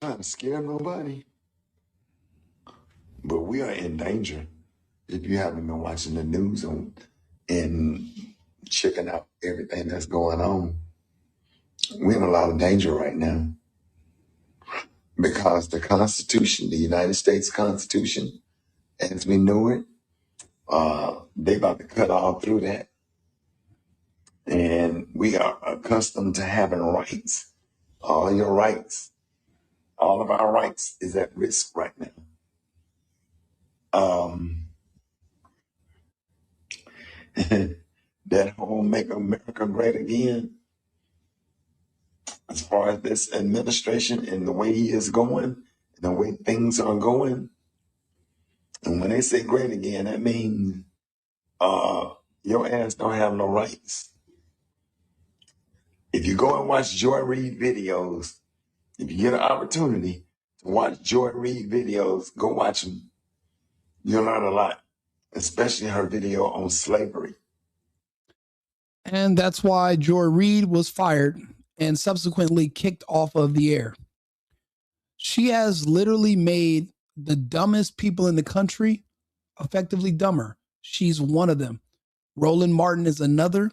Trying to scare nobody, but we are in danger. If you haven't been watching the news and checking out everything that's going on, we're in a lot of danger right now because the Constitution, the United States Constitution, as we know it, they about to cut all through that. And we are accustomed to having rights. All your rights, all of our rights is at risk right now. Um, that whole Make America Great Again, as far as this administration and the way he is going, and the way things are going, and when they say great again, that means uh, your ass don't have no rights. If you go and watch Joy Reid videos, if you get an opportunity to watch Joy Reid videos, go watch them. You'll learn a lot, especially her video on slavery. And that's why Joy Reid was fired and subsequently kicked off of the air. She has literally made the dumbest people in the country effectively dumber. She's one of them. Roland Martin is another.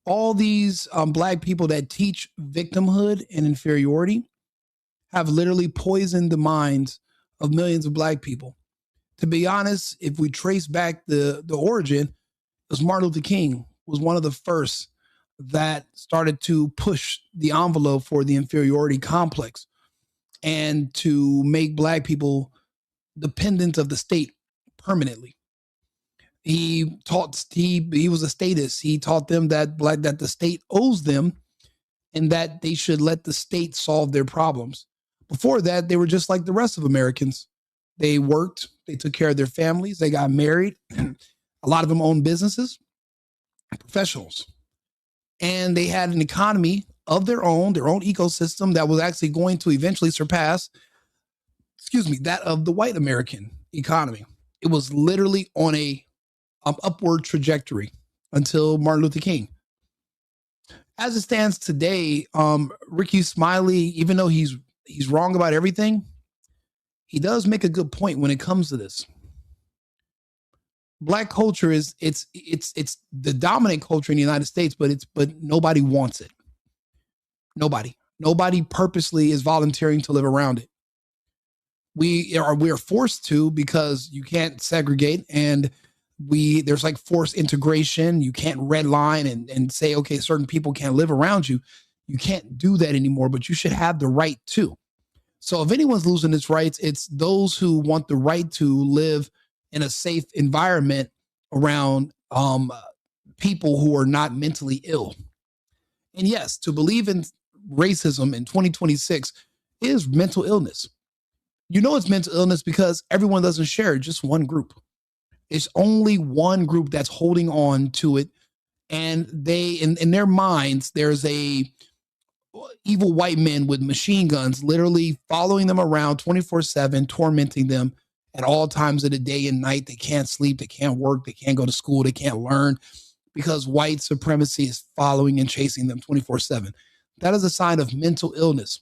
All these Black people that teach victimhood and inferiority have literally poisoned the minds of millions of Black people. To be honest, if we trace back the origin, it was Martin Luther King was one of the first that started to push the envelope for the inferiority complex and to make Black people dependent of the state permanently. He was a statist. He taught them that the state owes them and that they should let the state solve their problems. Before that, they were just like the rest of Americans. They worked, they took care of their families, they got married. A lot of them owned businesses, professionals. And they had an economy of their own ecosystem that was actually going to eventually surpass, that of the white American economy. It was literally on a upward trajectory until Martin Luther King. As it stands today, Rickey Smiley, even though he's wrong about everything, he does make a good point when it comes to this. Black culture it's the dominant culture in the United States, but nobody wants it. Nobody purposely is volunteering to live around it. We are forced to because you can't segregate, and there's like forced integration. You can't redline and say, okay, certain people can't live around you. You can't do that anymore, but you should have the right to. So if anyone's losing its rights, it's those who want the right to live in a safe environment around people who are not mentally ill. And yes, to believe in racism in 2026 is mental illness. You know it's mental illness because everyone doesn't share it, just one group. It's only one group that's holding on to it. And they, in their minds, there's a evil white men with machine guns literally following them around 24/7, tormenting them at all times of the day and night. They can't sleep, they can't work, they can't go to school, they can't learn because white supremacy is following and chasing them 24/7. That is a sign of mental illness.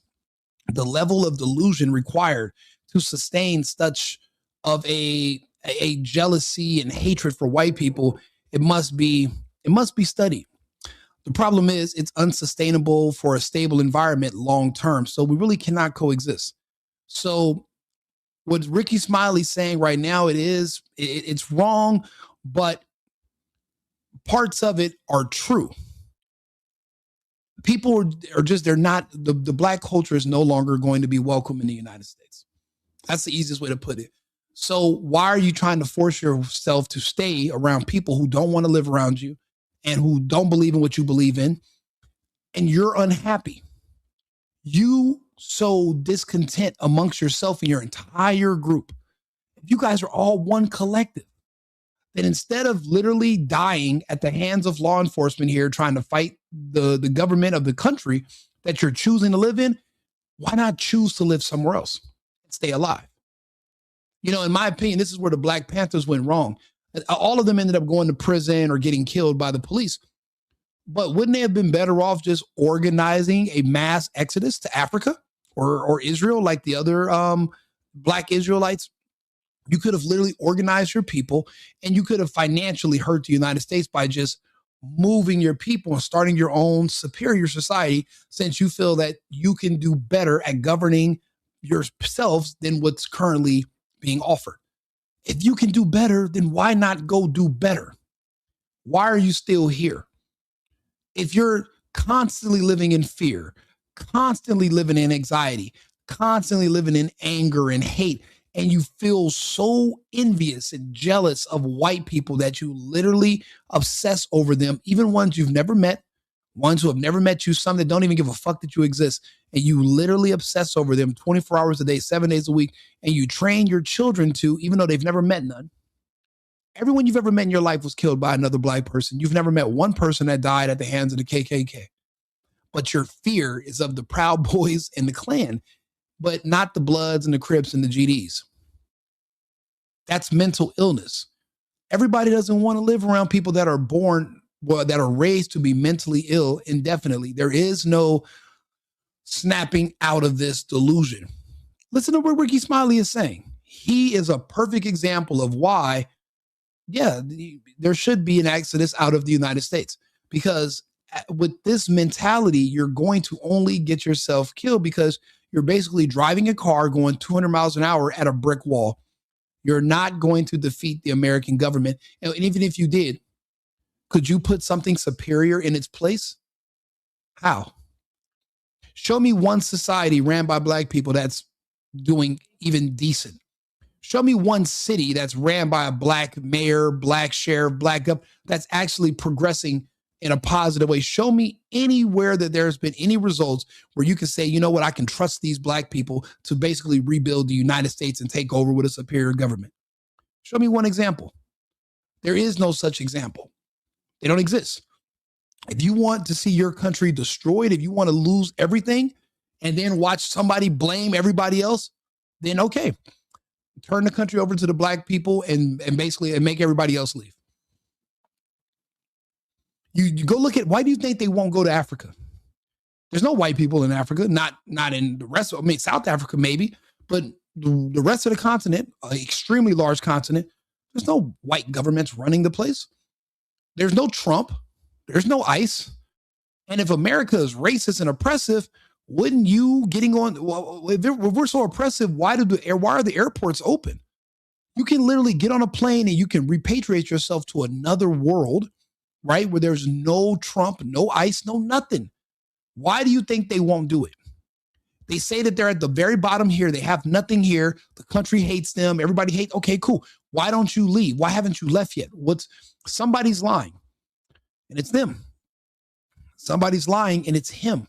The level of delusion required to sustain such of a jealousy and hatred for white people, it must be studied. The problem is it's unsustainable for a stable environment long term. So we really cannot coexist. So what Rickey Smiley's saying right now, it's wrong, but parts of it are true. People they're not, the Black culture is no longer going to be welcome in the United States. That's the easiest way to put it. So why are you trying to force yourself to stay around people who don't want to live around you and who don't believe in what you believe in, and you're unhappy? You sow discontent amongst yourself and your entire group. If you guys are all one collective, then instead of literally dying at the hands of law enforcement here trying to fight the government of the country that you're choosing to live in, why not choose to live somewhere else and stay alive? You know, in my opinion, this is where the Black Panthers went wrong. All of them ended up going to prison or getting killed by the police. But wouldn't they have been better off just organizing a mass exodus to Africa or Israel, like the other black Israelites, you could have literally organized your people, and you could have financially hurt the United States by just moving your people and starting your own superior society, since you feel that you can do better at governing yourselves than what's currently being offered. If you can do better, then why not go do better? Why are you still here? If you're constantly living in fear, constantly living in anxiety, constantly living in anger and hate, and you feel so envious and jealous of white people that you literally obsess over them, even ones you've never met, ones who have never met you, some that don't even give a fuck that you exist, and you literally obsess over them 24 hours a day, 7 days a week, and you train your children to, even though they've never met none. Everyone you've ever met in your life was killed by another black person. You've never met one person that died at the hands of the KKK. But your fear is of the Proud Boys and the Klan, but not the Bloods and the Crips and the GDs. That's mental illness. Everybody doesn't want to live around people that are born, well, that are raised to be mentally ill indefinitely. There is no snapping out of this delusion. Listen to what Rickey Smiley is saying. He is a perfect example of why, yeah, there should be an exodus out of the United States, because with this mentality, you're going to only get yourself killed, because you're basically driving a car going 200 miles an hour at a brick wall. You're not going to defeat the American government. And even if you did, could you put something superior in its place? How? Show me one society ran by black people that's doing even decent. Show me one city that's ran by a black mayor, black sheriff, black governor that's actually progressing in a positive way. Show me anywhere that there's been any results where you can say, you know what, I can trust these black people to basically rebuild the United States and take over with a superior government. Show me one example. There is no such example. They don't exist. If you want to see your country destroyed, if you want to lose everything and then watch somebody blame everybody else, then okay, turn the country over to the black people and basically make everybody else leave. You go look at, why do you think they won't go to Africa? There's no white people in Africa, not in the rest of, I mean, South Africa maybe, but the rest of the continent, an extremely large continent, there's no white governments running the place. There's no Trump. There's no ICE. And if America is racist and oppressive, wouldn't you getting on, well, if we're so oppressive, why are the airports open? You can literally get on a plane and you can repatriate yourself to another world, right? Where there's no Trump, no ICE, no nothing. Why do you think they won't do it? They say that they're at the very bottom here. They have nothing here. The country hates them. Everybody hates. Okay, cool. Why don't you leave? Why haven't you left yet? Somebody's lying, and it's them. Somebody's lying, and it's him.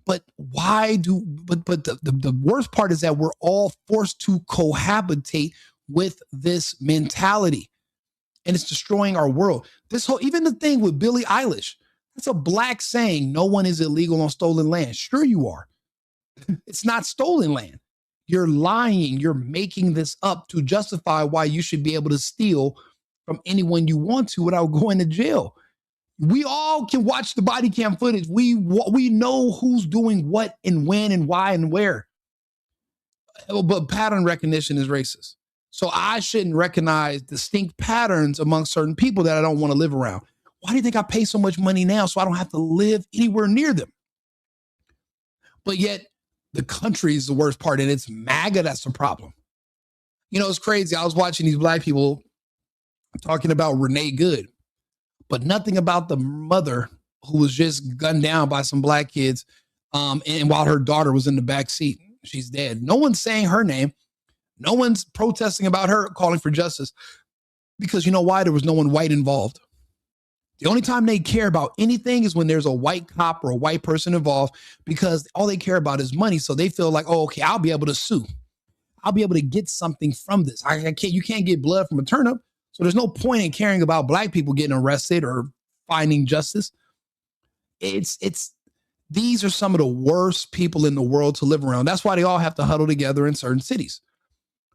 But the worst part is that we're all forced to cohabitate with this mentality, and it's destroying our world. Even the thing with Billie Eilish, that's a black saying, no one is illegal on stolen land. Sure you are. It's not stolen land. You're lying. You're making this up to justify why you should be able to steal from anyone you want to without going to jail. We all can watch the body cam footage. We know who's doing what and when and why and where. But pattern recognition is racist. So I shouldn't recognize distinct patterns among certain people that I don't want to live around. Why do you think I pay so much money now so I don't have to live anywhere near them? But yet the country is the worst part, and it's MAGA that's the problem. You know, it's crazy. I was watching these black people talking about Renee Good, but nothing about the mother who was just gunned down by some black kids, and while her daughter was in the back seat. She's dead. No one's saying her name. No one's protesting about her, calling for justice, because you know why? There was no one white involved. The only time they care about anything is when there's a white cop or a white person involved, because all they care about is money. So they feel like, oh, okay, I'll be able to sue. I'll be able to get something from this. You can't get blood from a turnip. So there's no point in caring about black people getting arrested or finding justice. These are some of the worst people in the world to live around. That's why they all have to huddle together in certain cities,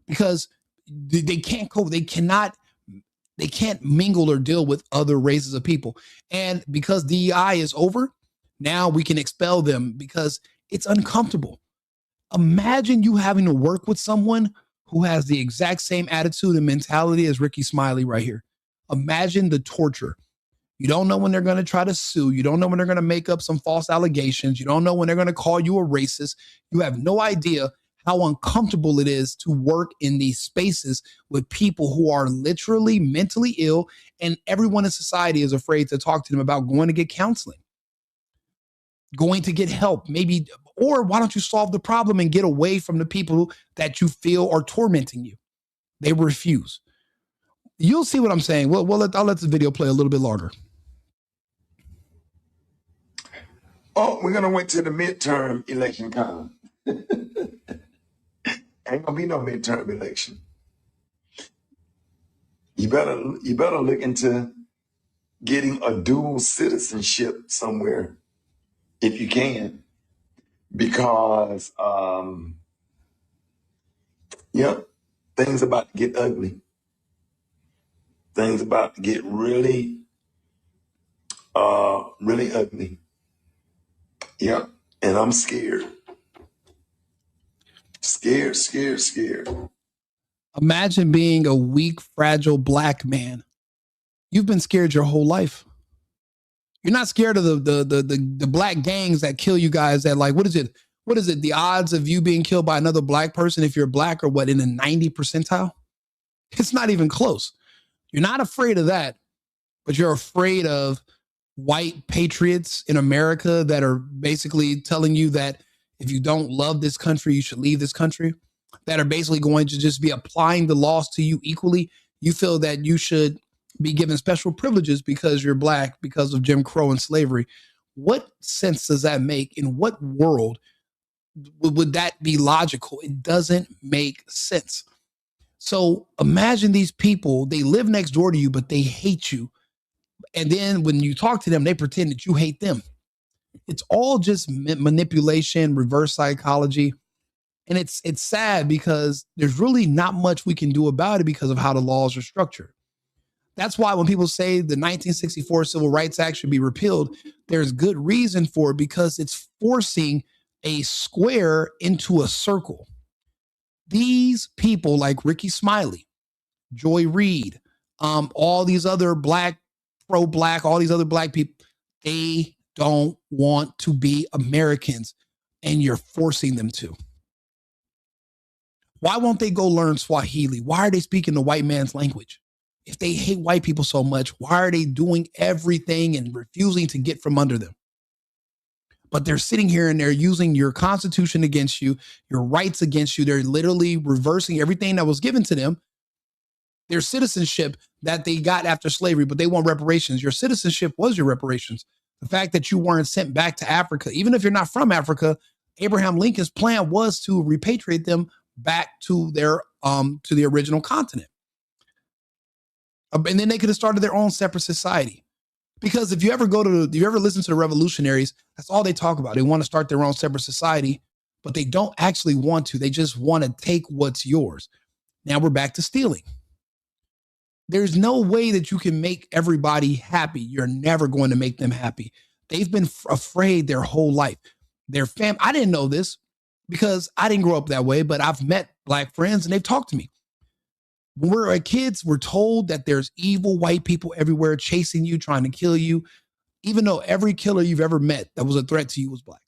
because they can't cope. They can't mingle or deal with other races of people. And because DEI is over, now we can expel them because it's uncomfortable. Imagine you having to work with someone who has the exact same attitude and mentality as Rickey Smiley right here. Imagine the torture. You don't know when they're going to try to sue. You don't know when they're going to make up some false allegations. You don't know when they're going to call you a racist. You have no idea how uncomfortable it is to work in these spaces with people who are literally mentally ill, and everyone in society is afraid to talk to them about going to get counseling, going to get help, maybe, or why don't you solve the problem and get away from the people that you feel are tormenting you? They refuse. You'll see what I'm saying. I'll let this video play a little bit longer. Oh, we're gonna wait till the midterm election comes. Ain't gonna be no midterm election. You better look into getting a dual citizenship somewhere if you can, because yep, things about to get ugly. Things about to get really ugly. Yep, and I'm scared. Scared. Imagine being a weak, fragile black man. You've been scared your whole life. You're not scared of the black gangs that kill you guys that, like, what is it? The odds of you being killed by another black person if you're black are what, in the 90 percentile? It's not even close. You're not afraid of that, but you're afraid of white patriots in America that are basically telling you that if you don't love this country, you should leave this country, that are basically going to just be applying the laws to you equally. You feel that you should be given special privileges because you're black, because of Jim Crow and slavery. What sense does that make? In what world would that be logical? It doesn't make sense. So imagine these people, they live next door to you, but they hate you. And then when you talk to them, they pretend that you hate them. It's all just manipulation, reverse psychology. And it's sad because there's really not much we can do about it because of how the laws are structured. That's why when people say the 1964 Civil Rights Act should be repealed, there's good reason for it, because it's forcing a square into a circle. These people like Rickey Smiley, Joy Reid, all these other black, pro-black, all these other black people, they don't want to be Americans, and you're forcing them to. Why won't they go learn Swahili? Why are they speaking the white man's language? If they hate white people so much, why are they doing everything and refusing to get from under them? But they're sitting here and they're using your Constitution against you, your rights against you. They're literally reversing everything that was given to them. Their citizenship that they got after slavery, but they want reparations. Your citizenship was your reparations. The fact that you weren't sent back to Africa, even if you're not from Africa, Abraham Lincoln's plan was to repatriate them back to their to the original continent. And then they could have started their own separate society. Because if you ever listen to the revolutionaries, that's all they talk about. They want to start their own separate society, but they don't actually want to. They just want to take what's yours. Now we're back to stealing. There's no way that you can make everybody happy. You're never going to make them happy. They've been afraid their whole life. I didn't know this because I didn't grow up that way, but I've met black friends and they've talked to me. When we were kids, we're told that there's evil white people everywhere chasing you, trying to kill you, even though every killer you've ever met that was a threat to you was black.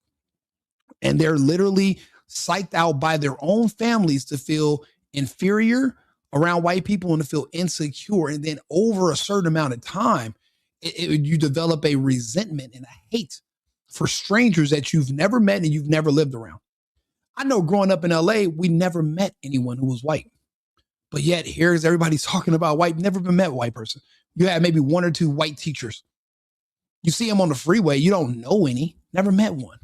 And they're literally psyched out by their own families to feel inferior around white people and to feel insecure. And then over a certain amount of time, you develop a resentment and a hate for strangers that you've never met and you've never lived around. I know growing up in LA, we never met anyone who was white. But yet here's everybody talking about white, never been met a white person. You have maybe one or two white teachers. You see them on the freeway, you don't know any, never met one.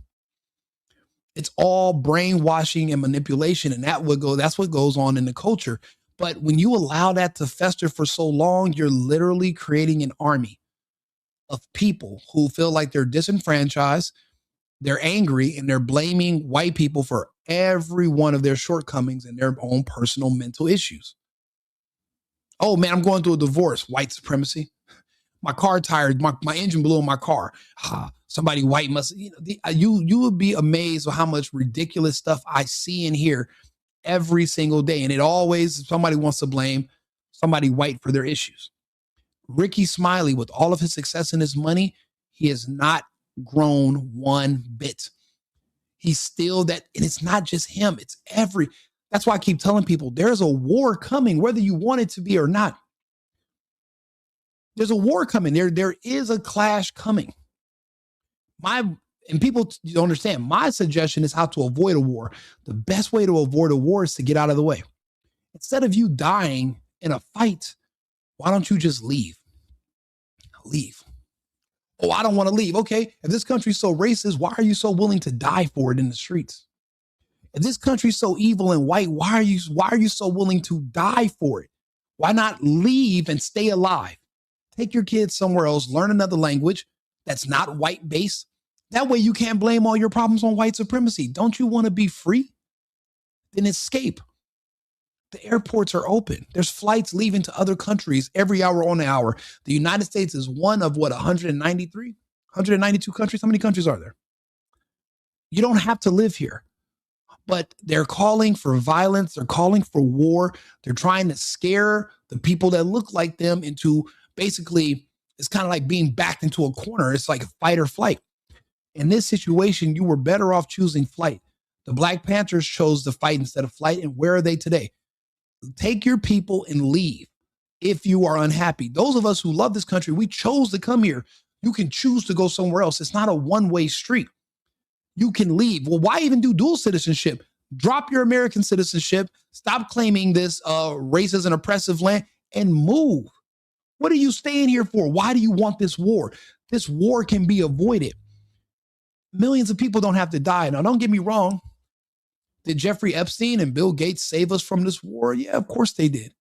It's all brainwashing and manipulation, and that's what goes on in the culture. But when you allow that to fester for so long, you're literally creating an army of people who feel like they're disenfranchised, they're angry, and they're blaming white people for every one of their shortcomings and their own personal mental issues. Oh man, I'm going through a divorce, white supremacy. my car tire, my engine blew in my car. Somebody white must, you would be amazed at how much ridiculous stuff I see and hear every single day. And it always, somebody wants to blame somebody white for their issues. Rickey Smiley, with all of his success and his money, he has not grown one bit. He's still that, and it's not just him, it's that's why I keep telling people there's a war coming, whether you want it to be or not. There's a war coming. There is a clash coming. And people don't understand, my suggestion is how to avoid a war. The best way to avoid a war is to get out of the way. Instead of you dying in a fight, why don't you just leave? Leave. Oh, I don't want to leave. Okay, if this country's so racist, why are you so willing to die for it in the streets? If this country's so evil and white, why are you so willing to die for it? Why not leave and stay alive? Take your kids somewhere else, learn another language that's not white based. That way you can't blame all your problems on white supremacy. Don't you want to be free? Then escape. The airports are open. There's flights leaving to other countries every hour on the hour. The United States is one of 193, 192 countries. How many countries are there? You don't have to live here. But they're calling for violence. They're calling for war. They're trying to scare the people that look like them into, basically, it's kind of like being backed into a corner. It's like a fight or flight. In this situation, you were better off choosing flight. The Black Panthers chose to fight instead of flight. And where are they today? Take your people and leave if you are unhappy. Those of us who love this country, we chose to come here. You can choose to go somewhere else. It's not a one-way street. You can leave. Well, why even do dual citizenship? Drop your American citizenship. Stop claiming this racist and oppressive land and move. What are you staying here for? Why do you want this war? This war can be avoided. Millions of people don't have to die. Now, don't get me wrong. Did Jeffrey Epstein and Bill Gates save us from this war? Yeah, of course they did.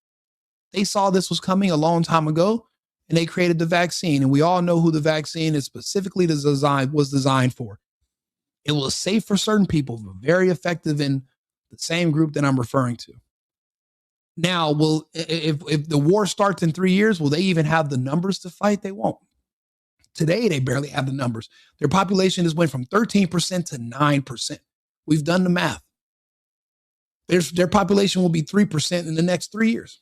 They saw this was coming a long time ago, and they created the vaccine. And we all know who the vaccine is specifically was designed for. It was safe for certain people, but very effective in the same group that I'm referring to. Now, if the war starts in 3 years, will they even have the numbers to fight? They won't. Today, they barely have the numbers. Their population has went from 13% to 9%. We've done the math. Their population will be 3% in the next 3 years.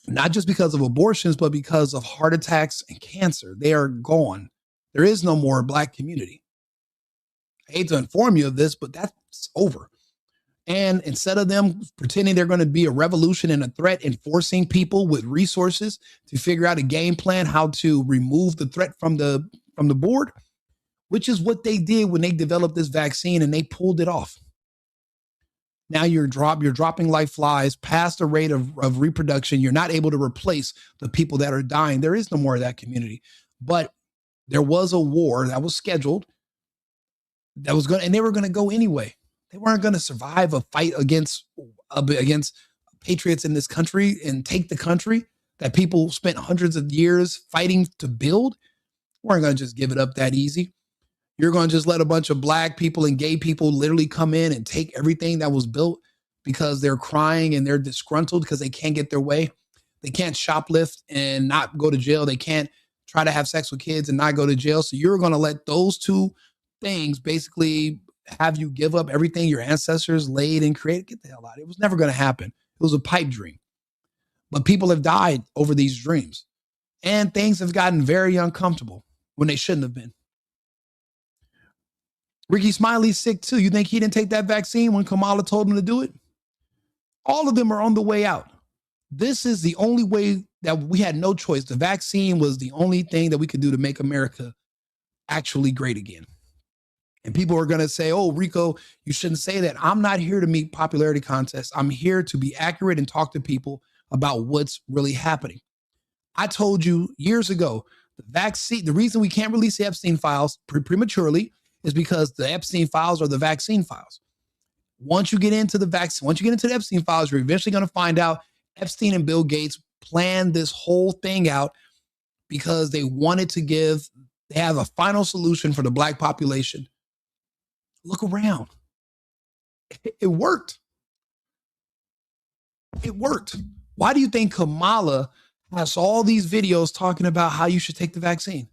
Not just because of abortions, but because of heart attacks and cancer. They are gone. There is no more Black community. I hate to inform you of this, but that's over. And instead of them pretending they're going to be a revolution and a threat, and forcing people with resources to figure out a game plan how to remove the threat from the board, which is what they did when they developed this vaccine and they pulled it off. Now you're dropping like flies past the rate of reproduction. You're not able to replace the people that are dying. There is no more of that community. But there was a war that was scheduled and they were going to go anyway. They weren't going to survive a fight against patriots in this country and take the country that people spent hundreds of years fighting to build. We weren't going to just give it up that easy. You're going to just let a bunch of Black people and gay people literally come in and take everything that was built because they're crying and they're disgruntled because they can't get their way. They can't shoplift and not go to jail. They can't try to have sex with kids and not go to jail. So you're going to let those two things basically have you give up everything your ancestors laid and created? Get the hell out. It was never going to happen. It was a pipe dream. But people have died over these dreams. And things have gotten very uncomfortable when they shouldn't have been. Rickey Smiley's sick too. You think he didn't take that vaccine when Kamala told him to do it? All of them are on the way out. This is the only way that we had no choice. The vaccine was the only thing that we could do to make America actually great again. And people are going to say, oh, Rico, you shouldn't say that. I'm not here to meet popularity contests. I'm here to be accurate and talk to people about what's really happening. I told you years ago, the reason we can't release the Epstein files prematurely is because the Epstein files are the vaccine files. Once you get into the Epstein files, you're eventually going to find out Epstein and Bill Gates planned this whole thing out because they wanted to they have a final solution for the Black population. Look around. It worked. It worked. Why do you think Kamala has all these videos talking about how you should take the vaccine.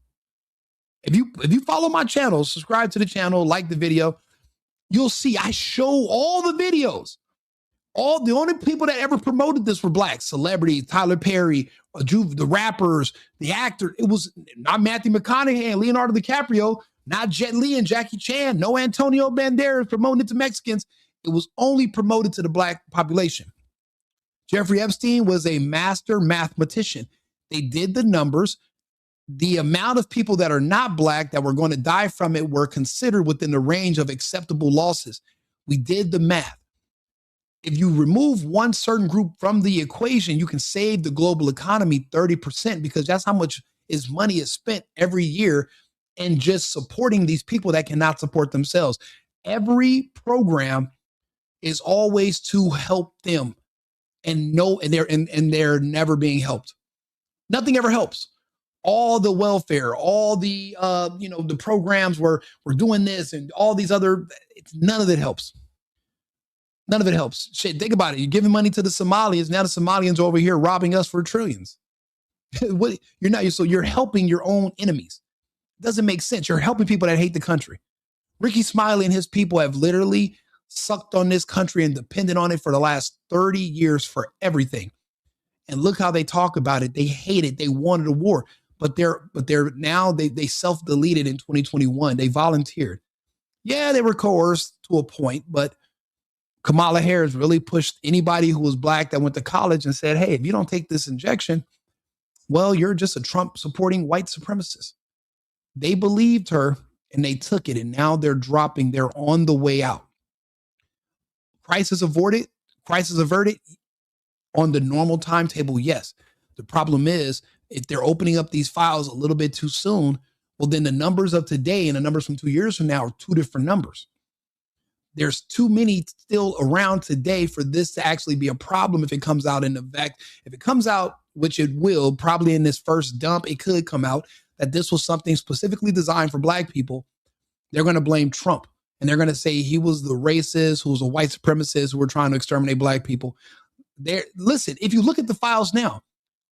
If you follow my channel, subscribe to the channel, like the video, you'll see I show all the videos. All the only people that ever promoted this were black celebrities, Tyler Perry, the rappers, the actor. It was not Matthew McConaughey and Leonardo DiCaprio, not Jet Li and Jackie Chan, no Antonio Banderas promoting it to Mexicans. It was only promoted to the black population. Jeffrey Epstein was a master mathematician. They did the numbers. The amount of people that are not black that were going to die from it were considered within the range of acceptable losses. We did the math. If you remove one certain group from the equation, you can save the global economy 30% because that's how much money is spent every year in just supporting these people that cannot support themselves. Every program is always to help them, and they're never being helped. Nothing ever helps. All the welfare, all the the programs where we're doing this and all these other, none of it helps. None of it helps. Shit, think about it. You're giving money to the Somalis. Now the Somalians are over here robbing us for trillions. You're helping your own enemies. It doesn't make sense. You're helping people that hate the country. Rickey Smiley and his people have literally sucked on this country and depended on it for the last 30 years for everything. And look how they talk about it. They hate it. They wanted a war, but they're now they self-deleted in 2021. They volunteered. Yeah, they were coerced to a point, but Kamala Harris really pushed anybody who was black that went to college and said, hey, if you don't take this injection, well, you're just a Trump supporting white supremacist. They believed her and they took it, and now they're dropping. They're on the way out. Crisis averted on the normal timetable, yes. The problem is if they're opening up these files a little bit too soon, well, then the numbers of today and the numbers from 2 years from now are two different numbers. There's too many still around today for this to actually be a problem if it comes out in the fact. If it comes out, which it will, probably in this first dump, it could come out that this was something specifically designed for black people. They're going to blame Trump. And they're going to say he was the racist, who was a white supremacist, who were trying to exterminate black people. Listen, if you look at the files now,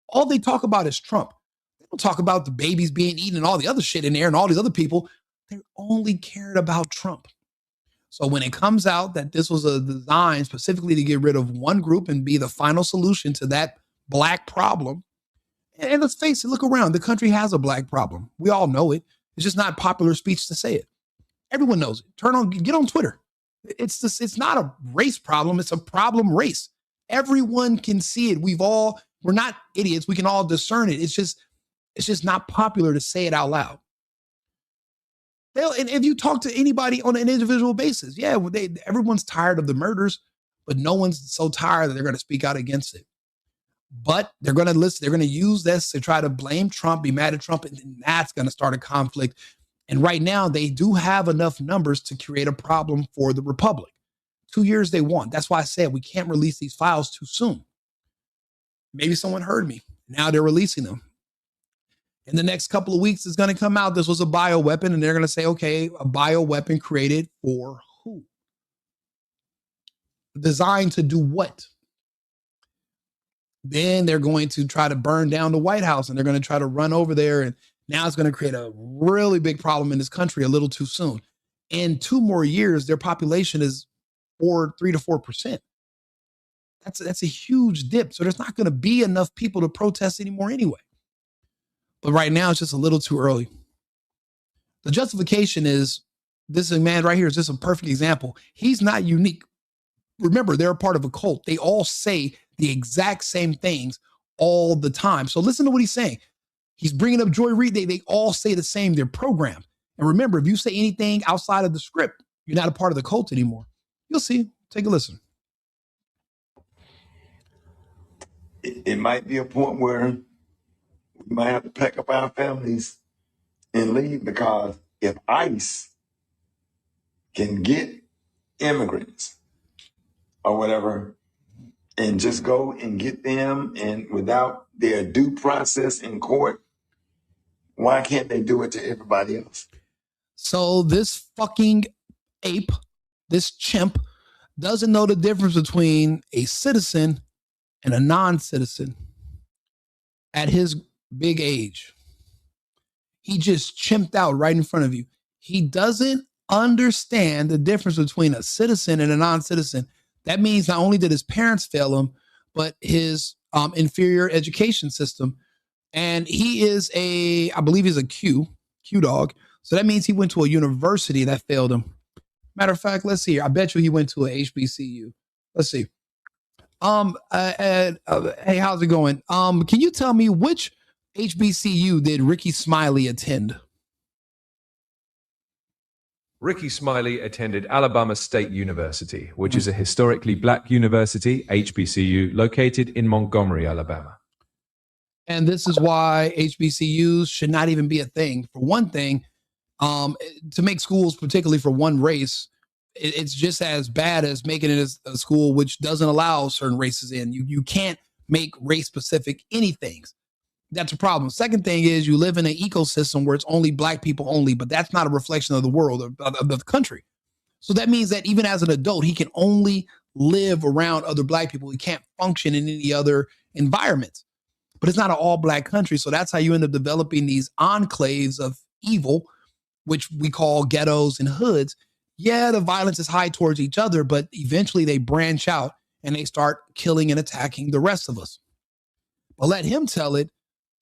all they talk about is Trump. They don't talk about the babies being eaten and all the other shit in there and all these other people. They only cared about Trump. So when it comes out that this was a design specifically to get rid of one group and be the final solution to that black problem, and let's face it, look around, the country has a black problem. We all know it. It's just not popular speech to say it. Everyone knows it. Get on Twitter. It's not a race problem. It's a problem race. Everyone can see it. We're not idiots. We can all discern it. It's just not popular to say it out loud. And if you talk to anybody on an individual basis, yeah, everyone's tired of the murders, but no one's so tired that they're going to speak out against it. But they're going to listen. They're going to use this to try to blame Trump, be mad at Trump, and that's going to start a conflict. And right now, they do have enough numbers to create a problem for the Republic. 2 years they want. That's why I said we can't release these files too soon. Maybe someone heard me. Now they're releasing them. In the next couple of weeks, it's going to come out. This was a bioweapon, and they're going to say, okay, a bioweapon created for who? Designed to do what? Then they're going to try to burn down the White House, and they're going to try to run over there. And now it's going to create a really big problem in this country a little too soon. In 2 more years, their population is 3 to 4%. That's a huge dip. So there's not going to be enough people to protest anymore anyway. But right now, it's just a little too early. The justification is this man right here is just a perfect example. He's not unique. Remember, they're a part of a cult. They all say the exact same things all the time. So listen to what he's saying. He's bringing up Joy Reid. They all say the same. They're programmed. And remember, if you say anything outside of the script, you're not a part of the cult anymore. You'll see. Take a listen. It might be a point where we might have to pack up our families and leave, because if ICE can get immigrants or whatever and just go and get them and without their due process in court, why can't they do it to everybody else? So this fucking ape, this chimp, doesn't know the difference between a citizen and a non-citizen. at his big age, he just chimped out right in front of you. He doesn't understand the difference between a citizen and a non-citizen. That means not only did his parents fail him, but his inferior education system. And he is I believe he's a Q dog. So that means he went to a university that failed him. Matter of fact, let's see here. I bet you he went to a HBCU. Let's see. Hey, how's it going? Can you tell me which HBCU did Rickey Smiley attend? Rickey Smiley attended Alabama State University, which is a historically black university, HBCU, located in Montgomery, Alabama. And this is why HBCUs should not even be a thing. For one thing, to make schools, particularly for one race, it's just as bad as making it a school which doesn't allow certain races in. You can't make race specific anything. That's a problem. Second thing is you live in an ecosystem where it's only black people only, but that's not a reflection of the world, of the country. So that means that even as an adult, he can only live around other black people. He can't function in any other environments. But it's not an all black country. So that's how you end up developing these enclaves of evil, which we call ghettos and hoods. Yeah, the violence is high towards each other, but eventually they branch out and they start killing and attacking the rest of us. But let him tell it.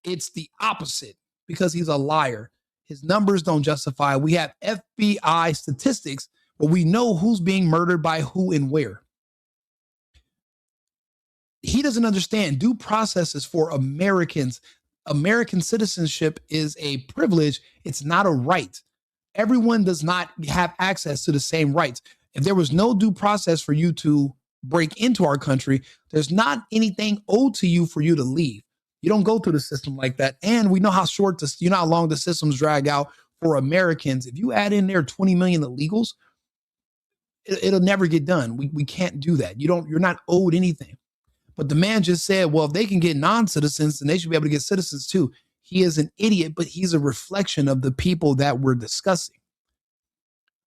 It's the opposite because he's a liar. His numbers don't justify. We have FBI statistics where we know who's being murdered by who and where. He doesn't understand due process is for Americans. American citizenship is a privilege. It's not a right. Everyone does not have access to the same rights. If there was no due process for you to break into our country, there's not anything owed to you for you to leave. You don't go through the system like that. And we know how how long the systems drag out for Americans. If you add in there 20 million illegals, it'll never get done. We can't do that. You're not owed anything. But the man just said, well, if they can get non-citizens, then they should be able to get citizens too. He is an idiot, but he's a reflection of the people that we're discussing.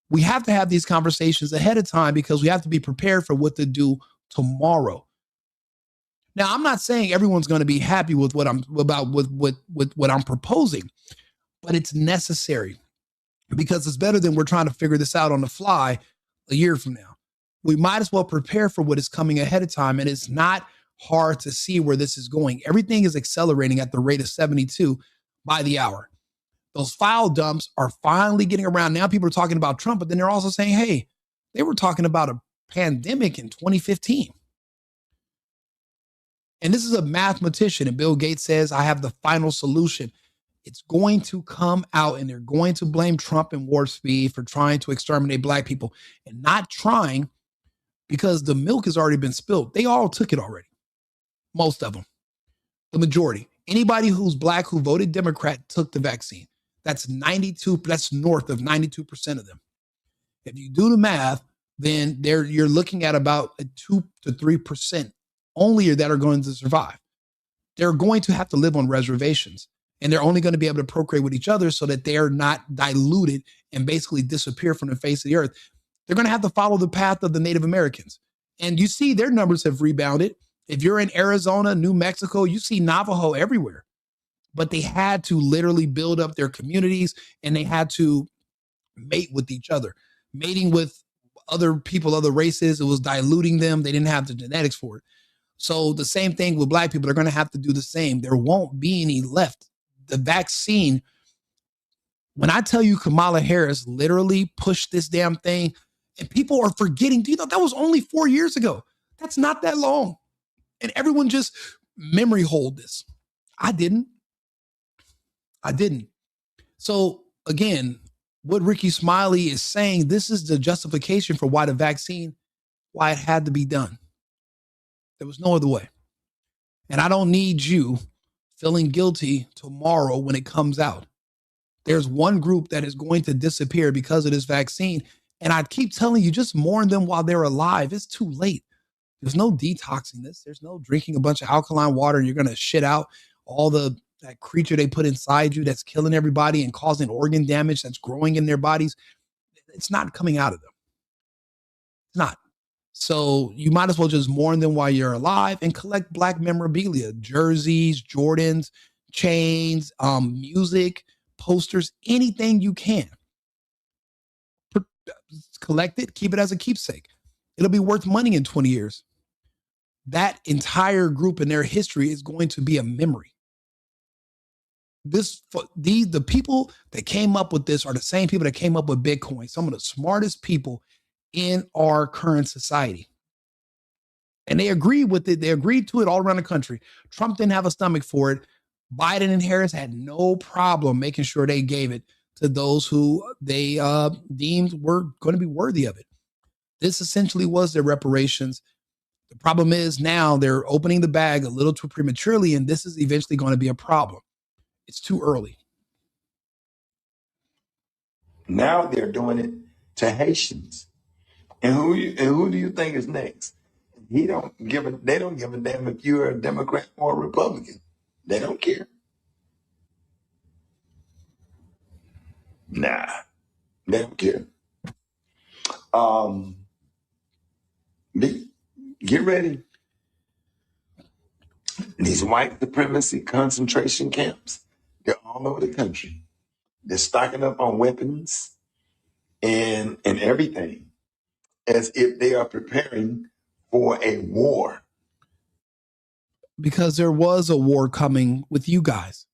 We have to have these conversations ahead of time because we have to be prepared for what to do tomorrow. Now, I'm not saying everyone's going to be happy with what I'm proposing, but it's necessary because it's better than we're trying to figure this out on the fly a year from now. We might as well prepare for what is coming ahead of time, and it's not hard to see where this is going. Everything is accelerating at the rate of 72 by the hour. Those file dumps are finally getting around. Now people are talking about Trump, but then they're also saying, hey, they were talking about a pandemic in 2015. And this is a mathematician, and Bill Gates says, I have the final solution. It's going to come out, and they're going to blame Trump and Warp Speed for trying to exterminate black people, and not trying because the milk has already been spilled. They all took it already. Most of them. The majority. Anybody who's black who voted Democrat took the vaccine. That's north of 92% of them. If you do the math, then you're looking at about a 2 to 3% only that are going to survive. They're going to have to live on reservations, and they're only going to be able to procreate with each other so that they're not diluted and basically disappear from the face of the earth. They're going to have to follow the path of the Native Americans. And you see their numbers have rebounded. If you're in Arizona, New Mexico, you see Navajo everywhere. But they had to literally build up their communities, and they had to mate with each other. Mating with other people, other races, it was diluting them. They didn't have the genetics for it. So the same thing with black people, they're going to have to do the same. There won't be any left. The vaccine, when I tell you Kamala Harris literally pushed this damn thing, and people are forgetting, do you know that was only 4 years ago? That's not that long. And everyone just memory hold this. I didn't. So again, what Rickey Smiley is saying, this is the justification for why it had to be done. There was no other way. And I don't need you feeling guilty tomorrow when it comes out. There's one group that is going to disappear because of this vaccine. And I keep telling you, just mourn them while they're alive. It's too late. There's no detoxing this. There's no drinking a bunch of alkaline water and you're going to shit out all that creature they put inside you that's killing everybody and causing organ damage that's growing in their bodies. It's not coming out of them. It's not. So you might as well just mourn them while you're alive and collect black memorabilia, jerseys, Jordans, chains, music, posters, anything you can. Collect it, keep it as a keepsake. It'll be worth money in 20 years. That entire group in their history is going to be a memory. The people that came up with this are the same people that came up with Bitcoin, some of the smartest people in our current society. And they agreed with it. They agreed to it all around the country. Trump didn't have a stomach for it. Biden and Harris had no problem making sure they gave it to those who they deemed were going to be worthy of it. This essentially was their reparations. The problem is now they're opening the bag a little too prematurely, and this is eventually going to be a problem. It's too early. Now they're doing it to Haitians. And who do you think is next? They don't give a damn if you're a Democrat or a Republican. They don't care. Nah, they don't care. Get ready. These white supremacy concentration camps, they're all over the country. They're stocking up on weapons and everything as if they are preparing for a war. Because there was a war coming with you guys.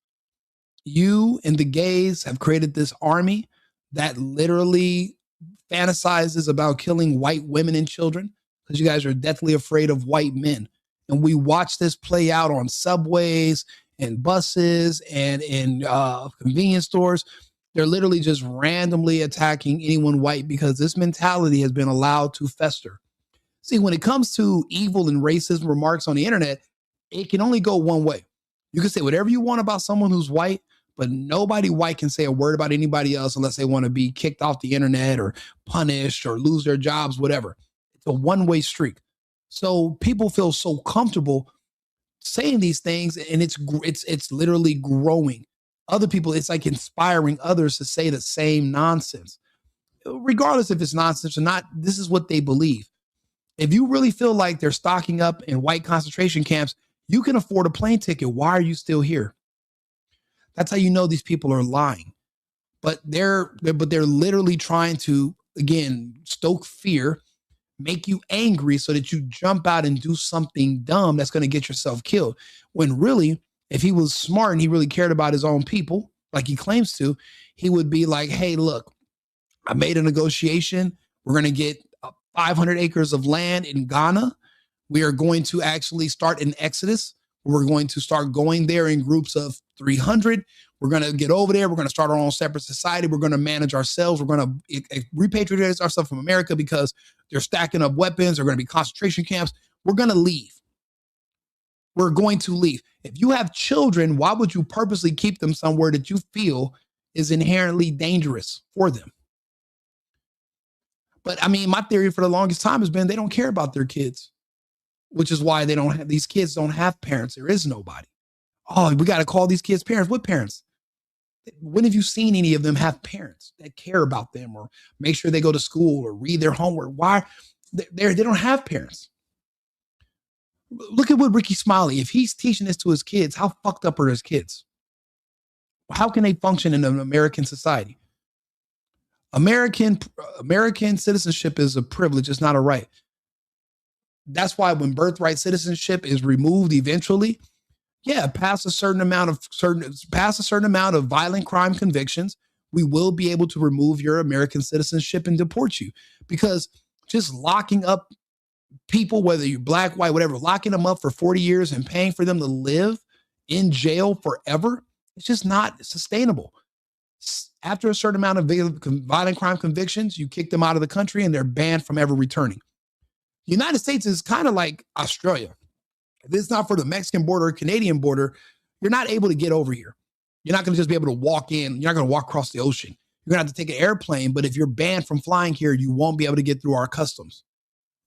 You and the gays have created this army that literally fantasizes about killing white women and children because you guys are deathly afraid of white men. And we watch this play out on subways and buses and in convenience stores. They're literally just randomly attacking anyone white because this mentality has been allowed to fester. See, when it comes to evil and racism remarks on the internet, it can only go one way. You can say whatever you want about someone who's white, but nobody white can say a word about anybody else unless they want to be kicked off the internet or punished or lose their jobs, whatever. It's a one-way streak. So people feel so comfortable saying these things, and it's literally growing. Other people, it's like inspiring others to say the same nonsense. Regardless if it's nonsense or not, this is what they believe. If you really feel like they're stocking up in white concentration camps, you can afford a plane ticket. Why are you still here? That's how you know these people are lying. But they're literally trying to, again, stoke fear, make you angry so that you jump out and do something dumb that's going to get yourself killed. When really, if he was smart and he really cared about his own people, like he claims to, he would be like, hey, look, I made a negotiation. We're going to get 500 acres of land in Ghana. We are going to actually start an exodus. We're going to start going there in groups of 300. We're going to get over there. We're going to start our own separate society. We're going to manage ourselves. We're going to repatriate ourselves from America because they're stacking up weapons. They're going to be concentration camps. We're going to leave. We're going to leave. If you have children, why would you purposely keep them somewhere that you feel is inherently dangerous for them? But I mean, my theory for the longest time has been they don't care about their kids, which is why these kids don't have parents. There is nobody. Oh, we got to call these kids parents. What parents? When have you seen any of them have parents that care about them or make sure they go to school or read their homework? Why? They don't have parents. Look at what Rickey Smiley, if he's teaching this to his kids, how fucked up are his kids? How can they function in an American society? American citizenship is a privilege. It's not a right. That's why when birthright citizenship is removed eventually, past a certain amount of violent crime convictions, we will be able to remove your American citizenship and deport you. Because just locking up people, whether you're black, white, whatever, locking them up for 40 years and paying for them to live in jail forever, it's just not sustainable. After a certain amount of violent crime convictions, you kick them out of the country and they're banned from ever returning. The United States is kind of like Australia. If it's not for the Mexican border or Canadian border, you're not able to get over here. You're not going to just be able to walk in. You're not going to walk across the ocean. You're going to have to take an airplane. But if you're banned from flying here, you won't be able to get through our customs.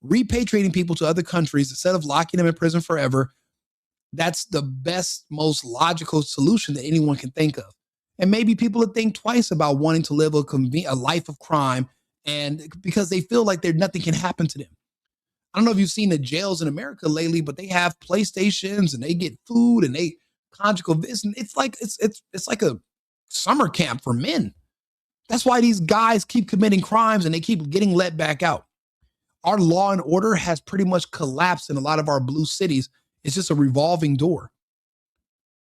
Repatriating people to other countries instead of locking them in prison forever, that's the best, most logical solution that anyone can think of. And maybe people would think twice about wanting to live a life of crime, and because they feel like nothing can happen to them. I don't know if you've seen the jails in America lately, but they have PlayStations and they get food and they conjugal visit. It's like it's like a summer camp for men. That's why these guys keep committing crimes and they keep getting let back out. Our law and order has pretty much collapsed in a lot of our blue cities. It's just a revolving door.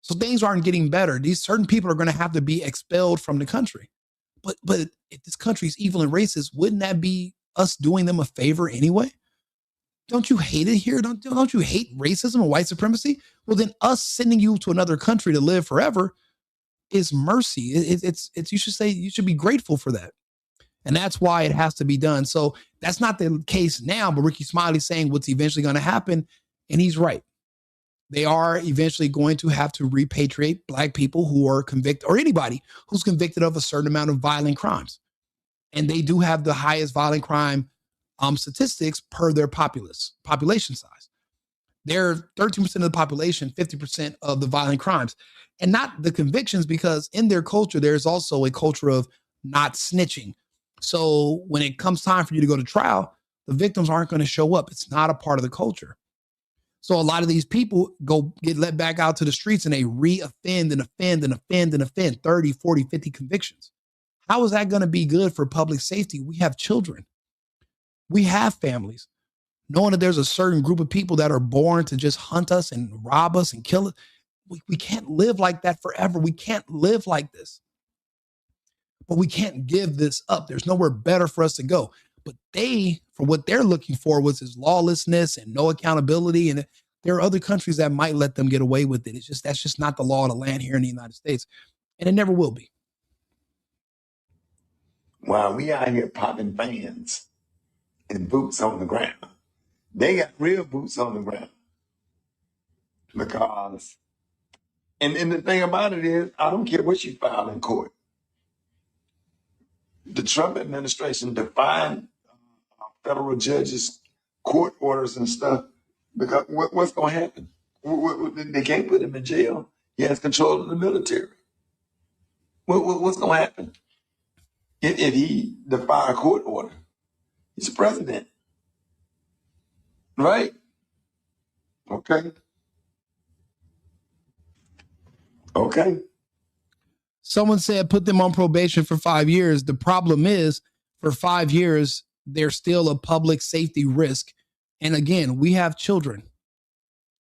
So things aren't getting better. These certain people are going to have to be expelled from the country. But if this country is evil and racist, wouldn't that be us doing them a favor anyway? Don't you hate it here? Don't you hate racism and white supremacy? Well, then us sending you to another country to live forever is mercy. It's you should say you should be grateful for that. And that's why it has to be done. So that's not the case now, but Rickey Smiley saying what's eventually going to happen, and he's right. They are eventually going to have to repatriate Black people who are convicted, or anybody who's convicted of a certain amount of violent crimes. And they do have the highest violent crime statistics per their population size. They're 13% of the population, 50% of the violent crimes, and not the convictions, because in their culture, there's also a culture of not snitching. So when it comes time for you to go to trial, the victims aren't going to show up. It's not a part of the culture. So a lot of these people get let back out to the streets and they re-offend and offend and offend and offend 30, 40, 50 convictions. How is that going to be good for public safety? We have children. We have families. Knowing that there's a certain group of people that are born to just hunt us and rob us and kill us. We can't live like that forever. We can't live like this. But we can't give this up. There's nowhere better for us to go. But for what they're looking for was this lawlessness and no accountability. And there are other countries that might let them get away with it. That's just not the law of the land here in the United States. And it never will be. While we out here popping fans and boots on the ground, they got real boots on the ground. Because, and the thing about it is, I don't care what you file in court. The Trump administration defied federal judges' court orders and stuff. Because what's going to happen? They can't put him in jail. He has control of the military. What's going to happen? If he defy a court order, he's the president. Right? Okay. Okay. Someone said put them on probation for 5 years. The problem is, for 5 years, they're still a public safety risk. And again, we have children.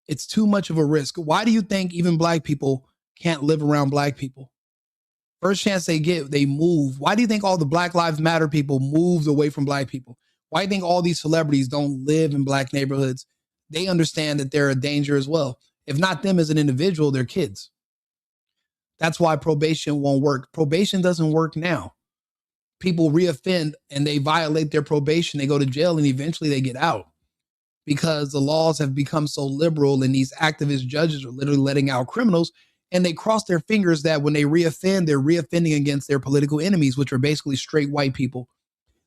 It's too much of a risk. Why do you think even Black people can't live around Black people? First chance they get, they move. Why do you think all the Black Lives Matter people moved away from Black people? Why do you think all these celebrities don't live in Black neighborhoods? They understand that they're a danger as well. If not them as an individual, their kids. That's why probation won't work. Probation doesn't work now. People reoffend and they violate their probation. They go to jail and eventually they get out because the laws have become so liberal and these activist judges are literally letting out criminals, and they cross their fingers that when they reoffend, they're reoffending against their political enemies, which are basically straight white people.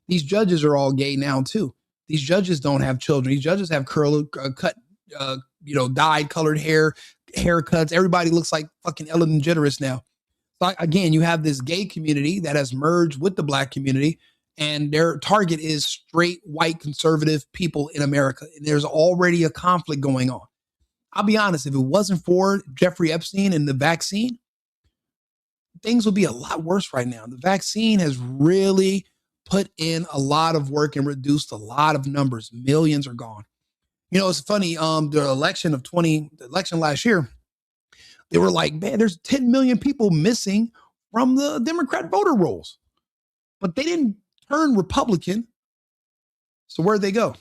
These judges are all gay now too. These judges don't have children. These judges have dyed colored haircuts. Everybody looks like fucking Ellen DeGeneres now. So again, you have this gay community that has merged with the Black community, and their target is straight white conservative people in America. And there's already a conflict going on. I'll be honest, if it wasn't for Jeffrey Epstein and the vaccine, things would be a lot worse right now. The vaccine has really put in a lot of work and reduced a lot of numbers. Millions are gone. You know, it's funny. The election last year, they were like, man, there's 10 million people missing from the Democrat voter rolls, but they didn't turn Republican. So where'd they go?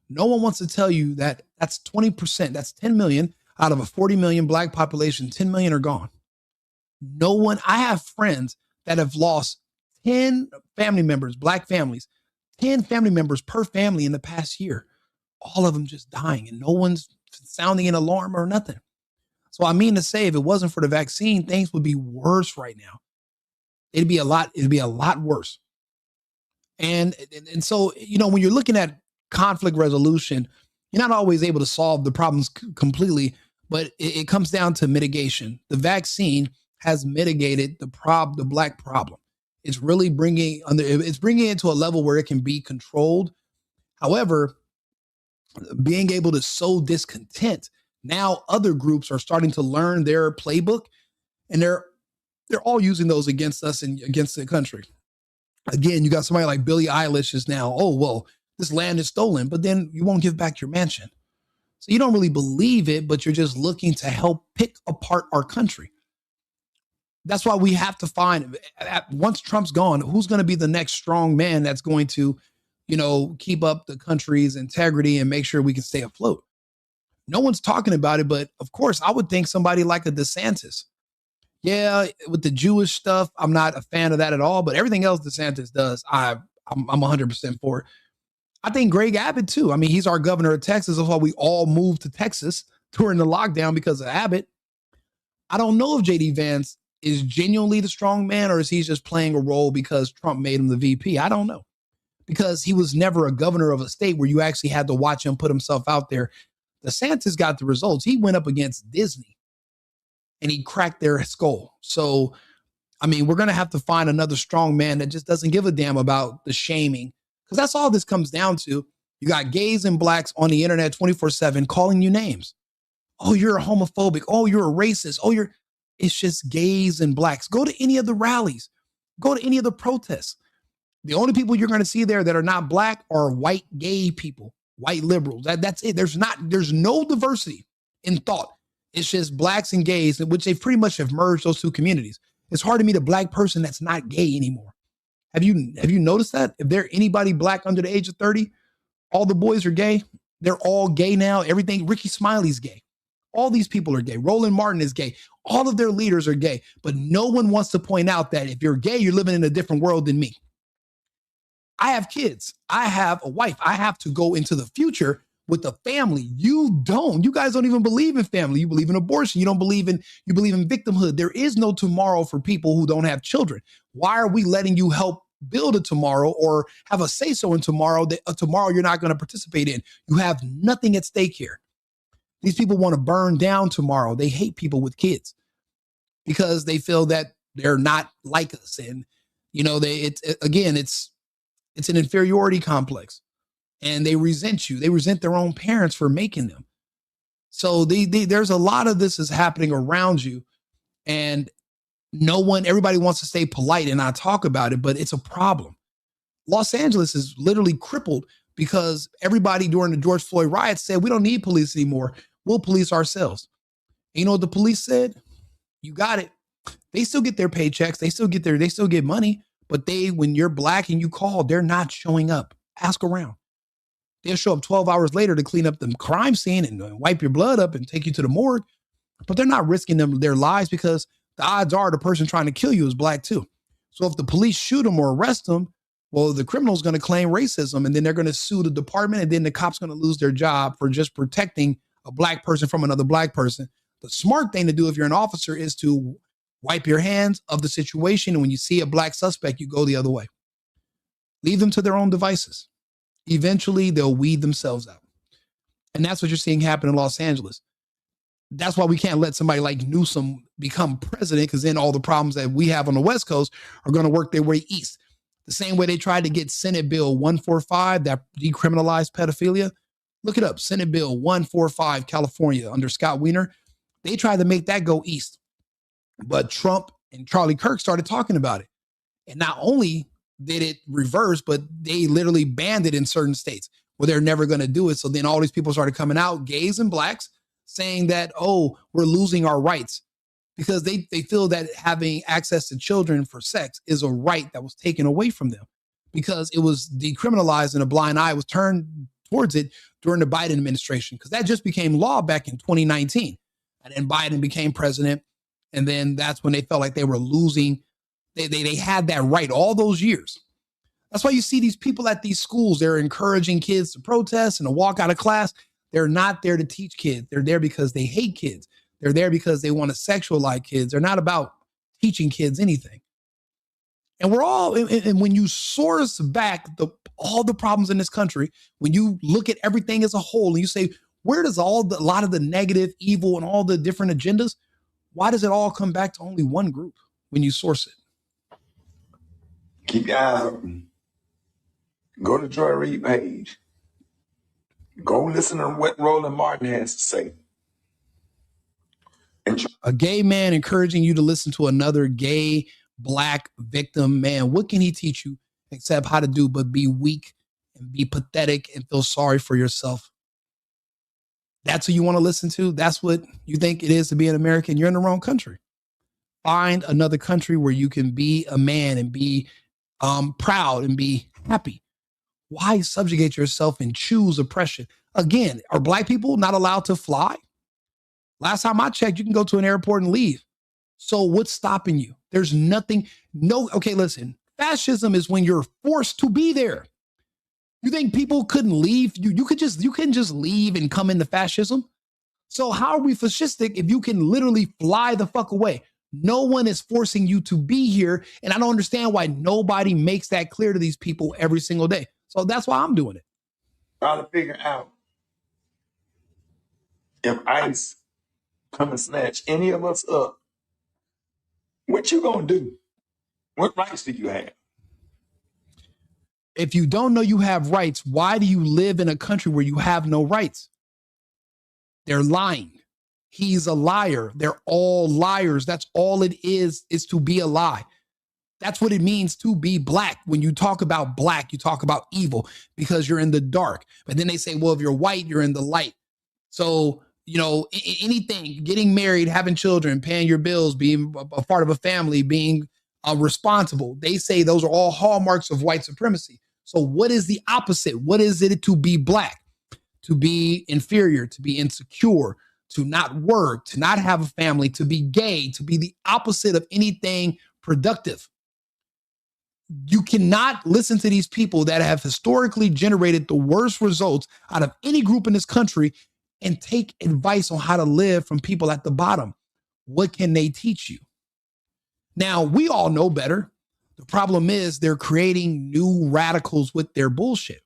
No one wants to tell you that that's 20%. That's 10 million out of a 40 million Black population. 10 million are gone. No one. I have friends that have lost 10 family members, Black families, 10 family members per family in the past year. All of them just dying and no one's sounding an alarm or nothing. So I mean to say, if it wasn't for the vaccine, things would be worse right now. It'd be a lot worse. And so, you know, when you're looking at conflict resolution, you're not always able to solve the problems completely, but it comes down to mitigation. The vaccine has mitigated the Black problem. It's really bringing it to a level where it can be controlled. However, being able to sow discontent. Now other groups are starting to learn their playbook, and they're all using those against us and against the country. Again, you got somebody like Billie Eilish is now, oh, well, this land is stolen, but then you won't give back your mansion. So you don't really believe it, but you're just looking to help pick apart our country. That's why we have to find, once Trump's gone, who's going to be the next strong man that's going to, keep up the country's integrity and make sure we can stay afloat. No one's talking about it, but of course, I would think somebody like a DeSantis. Yeah, with the Jewish stuff, I'm not a fan of that at all, but everything else DeSantis does, I'm 100% for it. I think Greg Abbott too. I mean, he's our governor of Texas. That's why we all moved to Texas during the lockdown because of Abbott. I don't know if JD Vance is genuinely the strong man or is he just playing a role because Trump made him the VP. I don't know, because he was never a governor of a state where you actually had to watch him put himself out there. DeSantis got the results. He went up against Disney and he cracked their skull. So, I mean, we're going to have to find another strong man that just doesn't give a damn about the shaming, because that's all this comes down to. You got gays and blacks on the internet 24/7 calling you names. Oh, you're a homophobic. Oh, you're a racist. Oh, it's just gays and blacks. Go to any of the rallies. Go to any of the protests. The only people you're going to see there that are not black are white gay people, white liberals. That's it. There's no diversity in thought. It's just blacks and gays, which they pretty much have merged those two communities. It's hard to meet a black person that's not gay anymore. Have you noticed that? If there anybody black under the age of 30, all the boys are gay. They're all gay now. Everything. Rickey Smiley's gay. All these people are gay. Roland Martin is gay. All of their leaders are gay. But no one wants to point out that if you're gay, you're living in a different world than me. I have kids. I have a wife. I have to go into the future with a family. You don't. You guys don't even believe in family. You believe in abortion. You believe in victimhood. There is no tomorrow for people who don't have children. Why are we letting you help build a tomorrow or have a say-so in tomorrow that a tomorrow you're not going to participate in? You have nothing at stake here. These people want to burn down tomorrow. They hate people with kids because they feel that they're not like us. And, it's an inferiority complex, and they resent you. They resent their own parents for making them. So there's a lot of this is happening around you, and everybody wants to stay polite and not talk about it, but it's a problem. Los Angeles is literally crippled because everybody during the George Floyd riots said, we don't need police anymore. We'll police ourselves. And you know what the police said? You got it. They still get their paychecks. They still get money. But when you're black and you call, they're not showing up. Ask around. They'll show up 12 hours later to clean up the crime scene and wipe your blood up and take you to the morgue. But they're not risking their lives because the odds are the person trying to kill you is black too. So if the police shoot them or arrest them, well, the criminal's going to claim racism, and then they're going to sue the department, and then the cop's going to lose their job for just protecting a black person from another black person. The smart thing to do if you're an officer is to wipe your hands of the situation. And when you see a black suspect, you go the other way. Leave them to their own devices. Eventually, they'll weed themselves out. And that's what you're seeing happen in Los Angeles. That's why we can't let somebody like Newsom become president, because then all the problems that we have on the West Coast are going to work their way east. The same way they tried to get Senate Bill 145 that decriminalized pedophilia. Look it up. Senate Bill 145, California, under Scott Wiener. They tried to make that go east. But Trump and Charlie Kirk started talking about it. And not only did it reverse, but they literally banned it in certain states where they're never going to do it. So then all these people started coming out, gays and blacks, saying that, oh, we're losing our rights, because they feel that having access to children for sex is a right that was taken away from them because it was decriminalized and a blind eye was turned towards it during the Biden administration, because that just became law back in 2019. And then Biden became president. And then that's when they felt like they were losing. They had that right all those years. That's why you see these people at these schools. They're encouraging kids to protest and to walk out of class. They're not there to teach kids. They're there because they hate kids. They're there because they want to sexualize kids. They're not about teaching kids anything. And and when you source back all the problems in this country, when you look at everything as a whole and you say, where does a lot of the negative, evil, and all the different agendas, why does it all come back to only one group when you source it? Keep your eyes open. Go to Joy Reid page. Go listen to what Roland Martin has to say. A gay man encouraging you to listen to another gay black victim, man, what can he teach you except how to do but be weak and be pathetic and feel sorry for yourself? That's who you want to listen to? That's what you think it is to be an American? You're in the wrong country. Find another country where you can be a man and be proud and be happy. Why subjugate yourself and choose oppression? Again, are black people not allowed to fly? Last time I checked, you can go to an airport and leave. So what's stopping you? There's nothing. Okay, listen. Fascism is when you're forced to be there. You think people couldn't leave? You couldn't just leave and come into fascism? So how are we fascistic if you can literally fly the fuck away? No one is forcing you to be here. And I don't understand why nobody makes that clear to these people every single day. So that's why I'm doing it. Trying to figure out if ICE come and snatch any of us up, what you gonna do? What rights do you have? If you don't know you have rights, why do you live in a country where you have no rights? They're lying. He's a liar. They're all liars. That's all it is to be a lie. That's what it means to be black. When you talk about black, you talk about evil because you're in the dark. But then they say, well, if you're white, you're in the light. So, anything, getting married, having children, paying your bills, being a part of a family, being responsible, they say those are all hallmarks of white supremacy. So what is the opposite? What is it to be black? To be inferior, to be insecure, to not work, to not have a family, to be gay, to be the opposite of anything productive. You cannot listen to these people that have historically generated the worst results out of any group in this country and take advice on how to live from people at the bottom. What can they teach you? Now, we all know better. The problem is they're creating new radicals with their bullshit.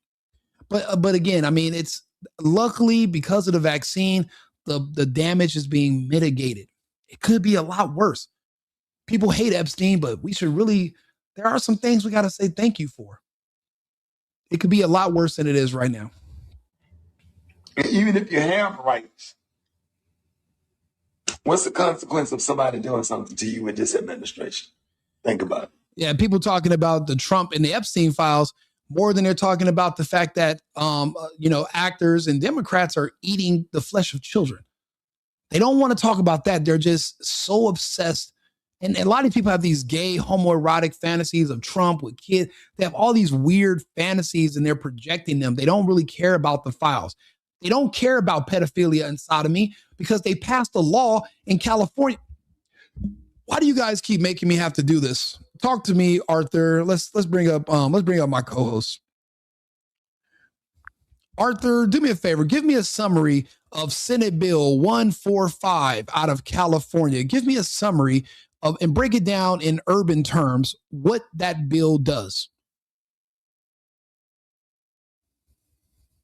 But again, I mean, it's luckily because of the vaccine, the damage is being mitigated. It could be a lot worse. People hate Epstein, but we should really, there are some things we got to say thank you for. It could be a lot worse than it is right now. Even if you have rights, what's the consequence of somebody doing something to you in this administration? Think about it. Yeah, people talking about the Trump and the Epstein files more than they're talking about the fact that, actors and Democrats are eating the flesh of children. They don't want to talk about that. They're just so obsessed. And a lot of people have these gay homoerotic fantasies of Trump with kids. They have all these weird fantasies and they're projecting them. They don't really care about the files. They don't care about pedophilia and sodomy because they passed a law in California. Why do you guys keep making me have to do this? Talk to me, Arthur. Let's bring up my co-host. Arthur, do me a favor. Give me a summary of Senate Bill 145 out of California. Give me a summary of and break it down in urban terms what that bill does.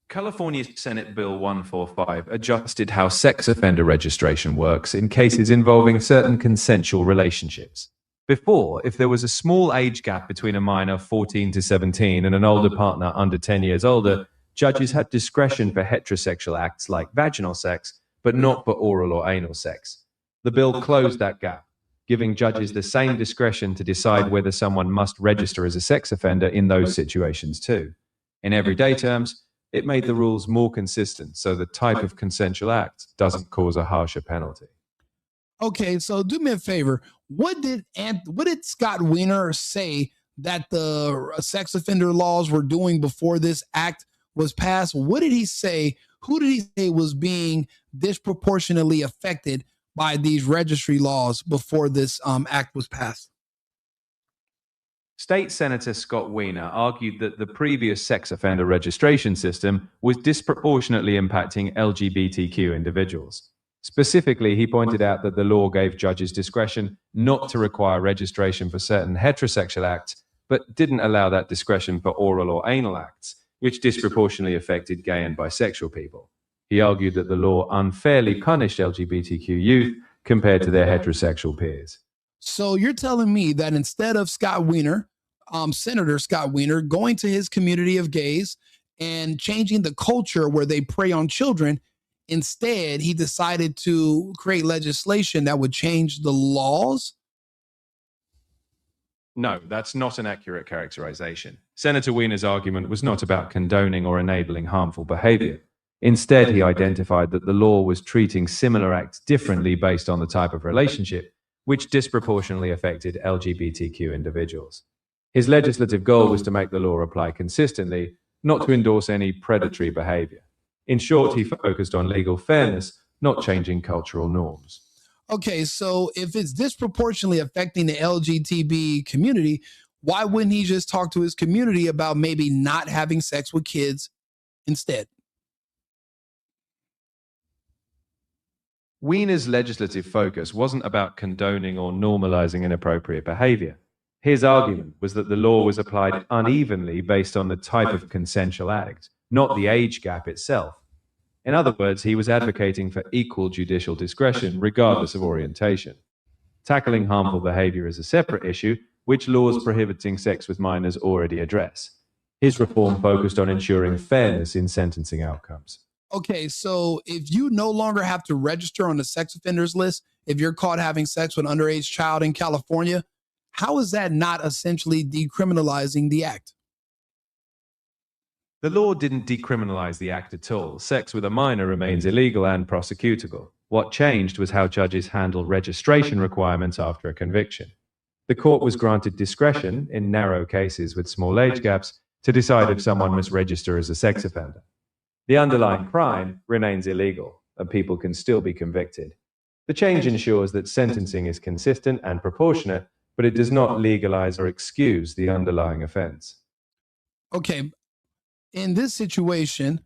California's Senate Bill 145 adjusted how sex offender registration works in cases involving certain consensual relationships. Before, if there was a small age gap between a minor 14 to 17 and an older partner under 10 years older, judges had discretion for heterosexual acts like vaginal sex, but not for oral or anal sex. The bill closed that gap, giving judges the same discretion to decide whether someone must register as a sex offender in those situations too. In everyday terms, it made the rules more consistent so the type of consensual act doesn't cause a harsher penalty. Okay, so do me a favor. What did Scott Wiener say that the sex offender laws were doing before this act was passed? What did he say? Who did he say was being disproportionately affected by these registry laws before this act was passed? State Senator Scott Wiener argued that the previous sex offender registration system was disproportionately impacting LGBTQ individuals. Specifically, he pointed out that the law gave judges discretion not to require registration for certain heterosexual acts, but didn't allow that discretion for oral or anal acts, which disproportionately affected gay and bisexual people. He argued that the law unfairly punished LGBTQ youth compared to their heterosexual peers. So you're telling me that instead of Scott Wiener, Senator Scott Wiener, going to his community of gays and changing the culture where they prey on children. Instead, he decided to create legislation that would change the laws. No, that's not an accurate characterization. Senator Wiener's argument was not about condoning or enabling harmful behavior. Instead, he identified that the law was treating similar acts differently based on the type of relationship, which disproportionately affected LGBTQ individuals. His legislative goal was to make the law apply consistently, not to endorse any predatory behavior. In short, he focused on legal fairness, not changing cultural norms. Okay, so if it's disproportionately affecting the LGBT community, why wouldn't he just talk to his community about maybe not having sex with kids instead? Wiener's legislative focus wasn't about condoning or normalizing inappropriate behavior. His argument was that the law was applied unevenly based on the type of consensual act, not the age gap itself. In other words, he was advocating for equal judicial discretion regardless of orientation. Tackling harmful behavior is a separate issue, which laws prohibiting sex with minors already address. His reform focused on ensuring fairness in sentencing outcomes. Okay, so if you no longer have to register on the sex offenders list, if you're caught having sex with an underage child in California, how is that not essentially decriminalizing the act? The law didn't decriminalize the act at all. Sex with a minor remains illegal and prosecutable. What changed was how judges handle registration requirements after a conviction. The court was granted discretion, in narrow cases with small age gaps, to decide if someone must register as a sex offender. The underlying crime remains illegal, and people can still be convicted. The change ensures that sentencing is consistent and proportionate, but it does not legalize or excuse the underlying offense. Okay, in this situation,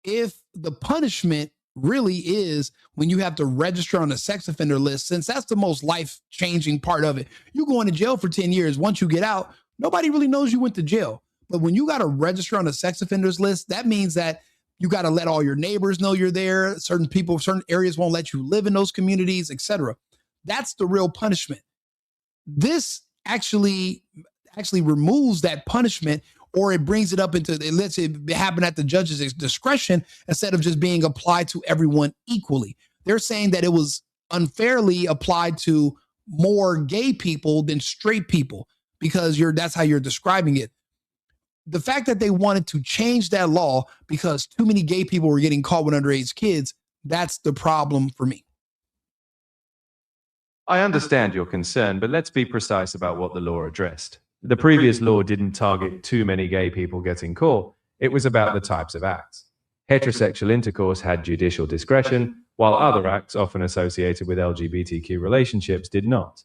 if the punishment really is when you have to register on the sex offender list, since that's the most life-changing part of it, you go into jail for 10 years. Once you get out, nobody really knows you went to jail. But when you got to register on the sex offenders list, that means that you got to let all your neighbors know you're there. Certain people, certain areas won't let you live in those communities, etc. That's the real punishment. This actually removes that punishment, or it brings it up into, it lets it happen at the judge's discretion instead of just being applied to everyone equally. They're saying that it was unfairly applied to more gay people than straight people because that's how you're describing it. The fact that they wanted to change that law because too many gay people were getting caught with underage kids, that's the problem for me. I understand your concern, but let's be precise about what the law addressed. The previous law didn't target too many gay people getting caught. It was about the types of acts. Heterosexual intercourse had judicial discretion, while other acts often associated with LGBTQ relationships did not.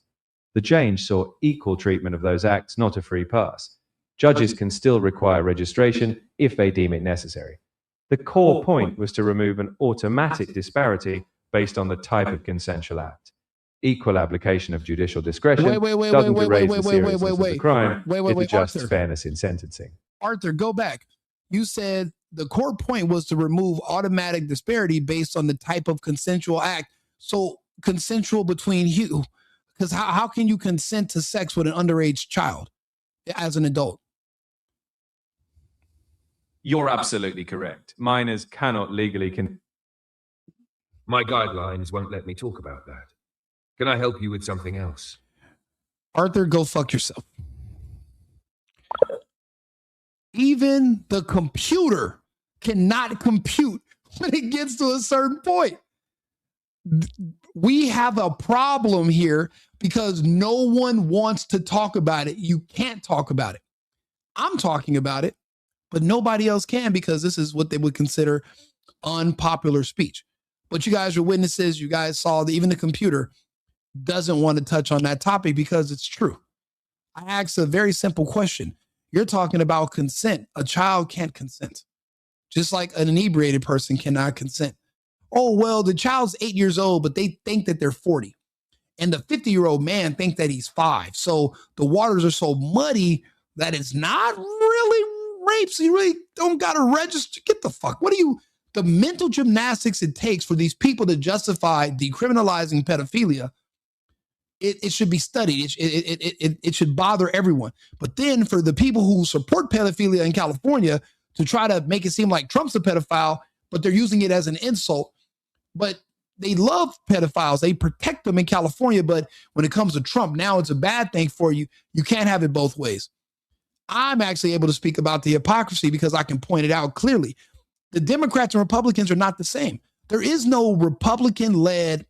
The change saw equal treatment of those acts, not a free pass. Judges can still require registration if they deem it necessary. The core point was to remove an automatic disparity based on the type of consensual act. Equal application of judicial discretion doesn't erase the seriousness of the crime. It adjusts fairness in sentencing. Arthur, go back. You said the core point was to remove automatic disparity based on the type of consensual act. So consensual between you, because how can you consent to sex with an underage child as an adult? You're absolutely correct. Minors cannot legally My guidelines won't let me talk about that. Can I help you with something else? Arthur, go fuck yourself. Even the computer cannot compute when it gets to a certain point. We have a problem here because no one wants to talk about it. You can't talk about it. I'm talking about it, but nobody else can because this is what they would consider unpopular speech. But you guys are witnesses. You guys saw that even the computer doesn't want to touch on that topic because it's true. I asked a very simple question. You're talking about consent. A child can't consent, just like an inebriated person cannot consent. Oh, well, the child's 8 years old, but they think that they're 40. And the 50-year-old man thinks that he's 5. So the waters are so muddy that it's not really rape. So you really don't got to register. Get the fuck. The mental gymnastics it takes for these people to justify decriminalizing pedophilia, it should be studied. It should bother everyone. But then for the people who support pedophilia in California to try to make it seem like Trump's a pedophile, but they're using it as an insult. But they love pedophiles. They protect them in California. But when it comes to Trump, now it's a bad thing for you. You can't have it both ways. I'm actually able to speak about the hypocrisy because I can point it out clearly. The Democrats and Republicans are not the same. There is no Republican-led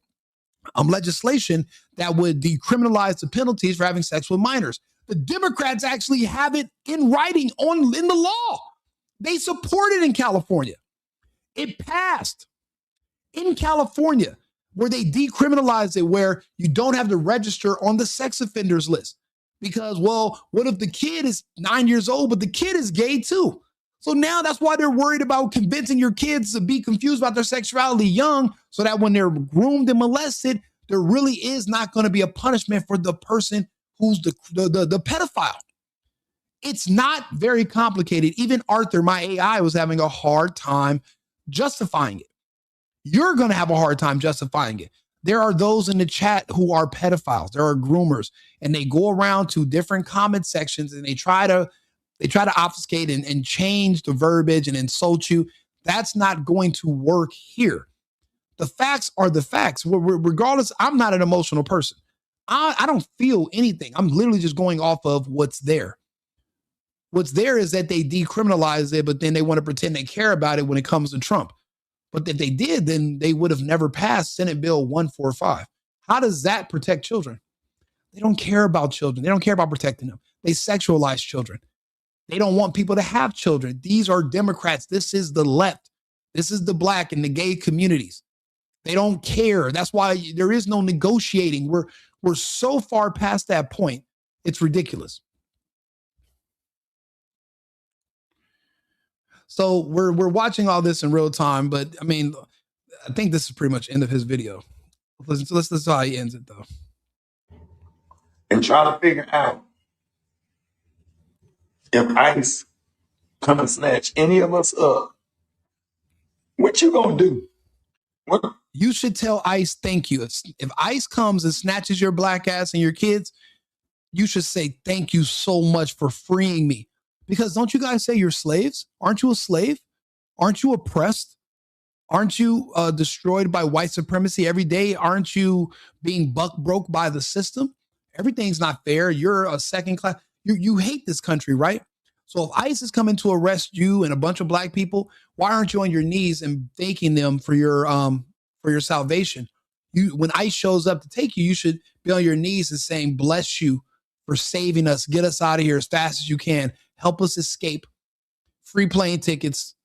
legislation that would decriminalize the penalties for having sex with minors. The Democrats actually have it in writing in the law. They support it in California. It passed in California where they decriminalized it, where you don't have to register on the sex offenders list. Because, well, what if the kid is 9 years old, but the kid is gay too? So now that's why they're worried about convincing your kids to be confused about their sexuality young, so that when they're groomed and molested, there really is not going to be a punishment for the person who's the pedophile. It's not very complicated. Even Arthur, my AI, was having a hard time justifying it. You're going to have a hard time justifying it. There are those in the chat who are pedophiles. There are groomers, and they go around to different comment sections and they try to obfuscate and change the verbiage and insult you. That's not going to work here. The facts are the facts. Regardless, I'm not an emotional person. I don't feel anything. I'm literally just going off of what's there. What's there is that they decriminalized it, but then they want to pretend they care about it when it comes to Trump. But if they did, then they would have never passed Senate Bill 145. How does that protect children? They don't care about children. They don't care about protecting them. They sexualize children. They don't want people to have children. These are Democrats. This is the left. This is the black and the gay communities. They don't care. That's why there is no negotiating. We're so far past that point. It's ridiculous. So we're watching all this in real time, but I mean, I think this is pretty much end of his video. Let's listen to how he ends it though. And try to figure out if ICE come and snatch any of us up, what you gonna do? What? You should tell ICE thank you. If ICE comes and snatches your black ass and your kids, you should say thank you so much for freeing me. Because don't you guys say you're slaves? Aren't you a slave? Aren't you oppressed? Aren't you destroyed by white supremacy every day? Aren't you being broke by the system? Everything's not fair. You're a second class. You hate this country, right? So if ICE is coming to arrest you and a bunch of black people, why aren't you on your knees and thanking them for your salvation? When ICE shows up to take you, you should be on your knees and saying, bless you for saving us. Get us out of here as fast as you can. Help us escape. Free plane tickets.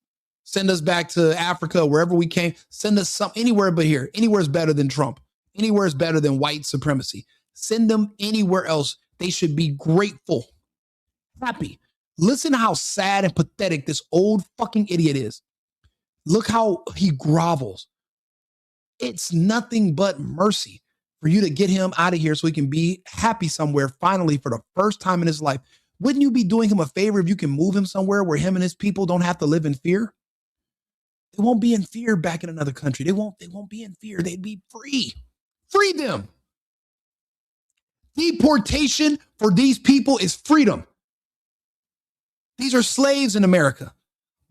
Send us back to Africa, wherever we came. Send us anywhere but here. Anywhere is better than Trump. Anywhere is better than white supremacy. Send them anywhere else. They should be grateful, happy. Listen to how sad and pathetic this old fucking idiot is. Look how he grovels. It's nothing but mercy for you to get him out of here so he can be happy somewhere finally for the first time in his life. Wouldn't you be doing him a favor if you can move him somewhere where him and his people don't have to live in fear? They won't be in fear back in another country. They won't be in fear. They'd be free. Free them. Deportation for these people is freedom. These are slaves in America.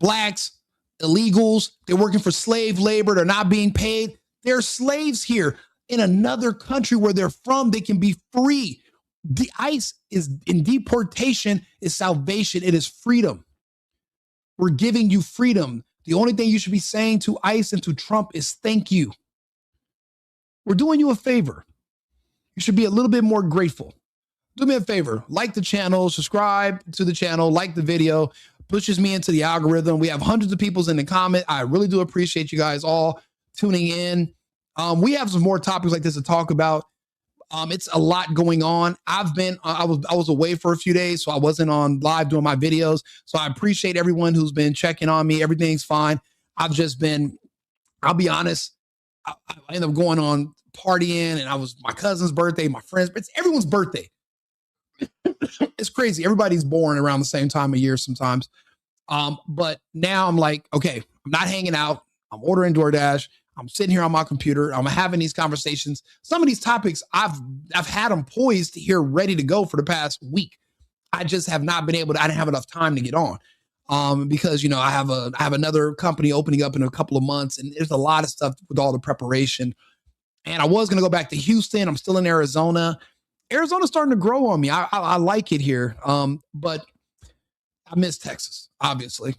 Blacks, illegals, they're working for slave labor. They're not being paid. They're slaves here. In another country where they're from, they can be free. The ICE is in deportation is salvation. It is freedom. We're giving you freedom. The only thing you should be saying to ICE and to Trump is thank you. We're doing you a favor. You should be a little bit more grateful. Do me a favor. Like the channel, subscribe to the channel, like the video. Pushes me into the algorithm. We have hundreds of people in the comment. I really do appreciate you guys all tuning in. We have some more topics like this to talk about. It's a lot going on. I was away for a few days, so I wasn't on live doing my videos. So I appreciate everyone who's been checking on me. Everything's fine. I've just been, I'll be honest, I ended up going on partying, and I was my cousin's birthday, my friend's, it's everyone's birthday. It's crazy. Everybody's born around the same time of year sometimes. But now I'm like, okay, I'm not hanging out. I'm ordering DoorDash. I'm sitting here on my computer. I'm having these conversations. Some of these topics I've had them poised here, ready to go for the past week. I just have not been able to. I didn't have enough time to get on. because I have another company opening up in a couple of months, and there's a lot of stuff with all the preparation. And I was going to go back to Houston. I'm still in Arizona. Arizona's starting to grow on me. I like it here, but I miss Texas, obviously.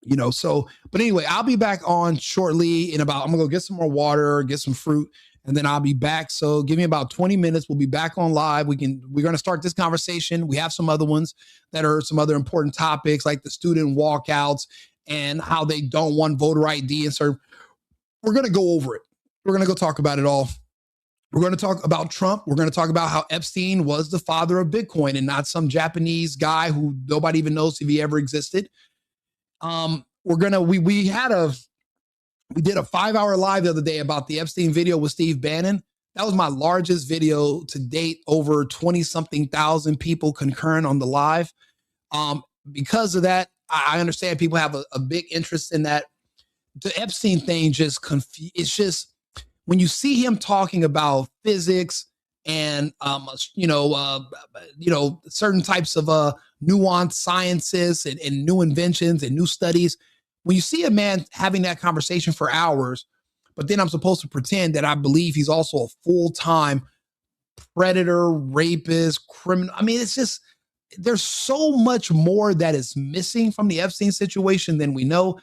But anyway, I'll be back on shortly I'm gonna go get some more water, get some fruit, and then I'll be back. So give me about 20 minutes. We'll be back on live. We're going to start this conversation. We have some other ones that are some other important topics, like the student walkouts and how they don't want voter ID. And so we're going to go over it. We're going to go talk about it all. We're going to talk about Trump. We're going to talk about how Epstein was the father of Bitcoin and not some Japanese guy who nobody even knows if he ever existed. We did a 5-hour live the other day about the Epstein video with Steve Bannon. That was my largest video to date, over 20-something thousand people concurrent on the live. Because of that, I understand people have a big interest in that. The Epstein thing it's just, when you see him talking about physics and certain types of nuanced sciences and new inventions and new studies, when you see a man having that conversation for hours, but then I'm supposed to pretend that I believe he's also a full-time predator, rapist, criminal. I mean, it's just, there's so much more that is missing from the Epstein situation than we know.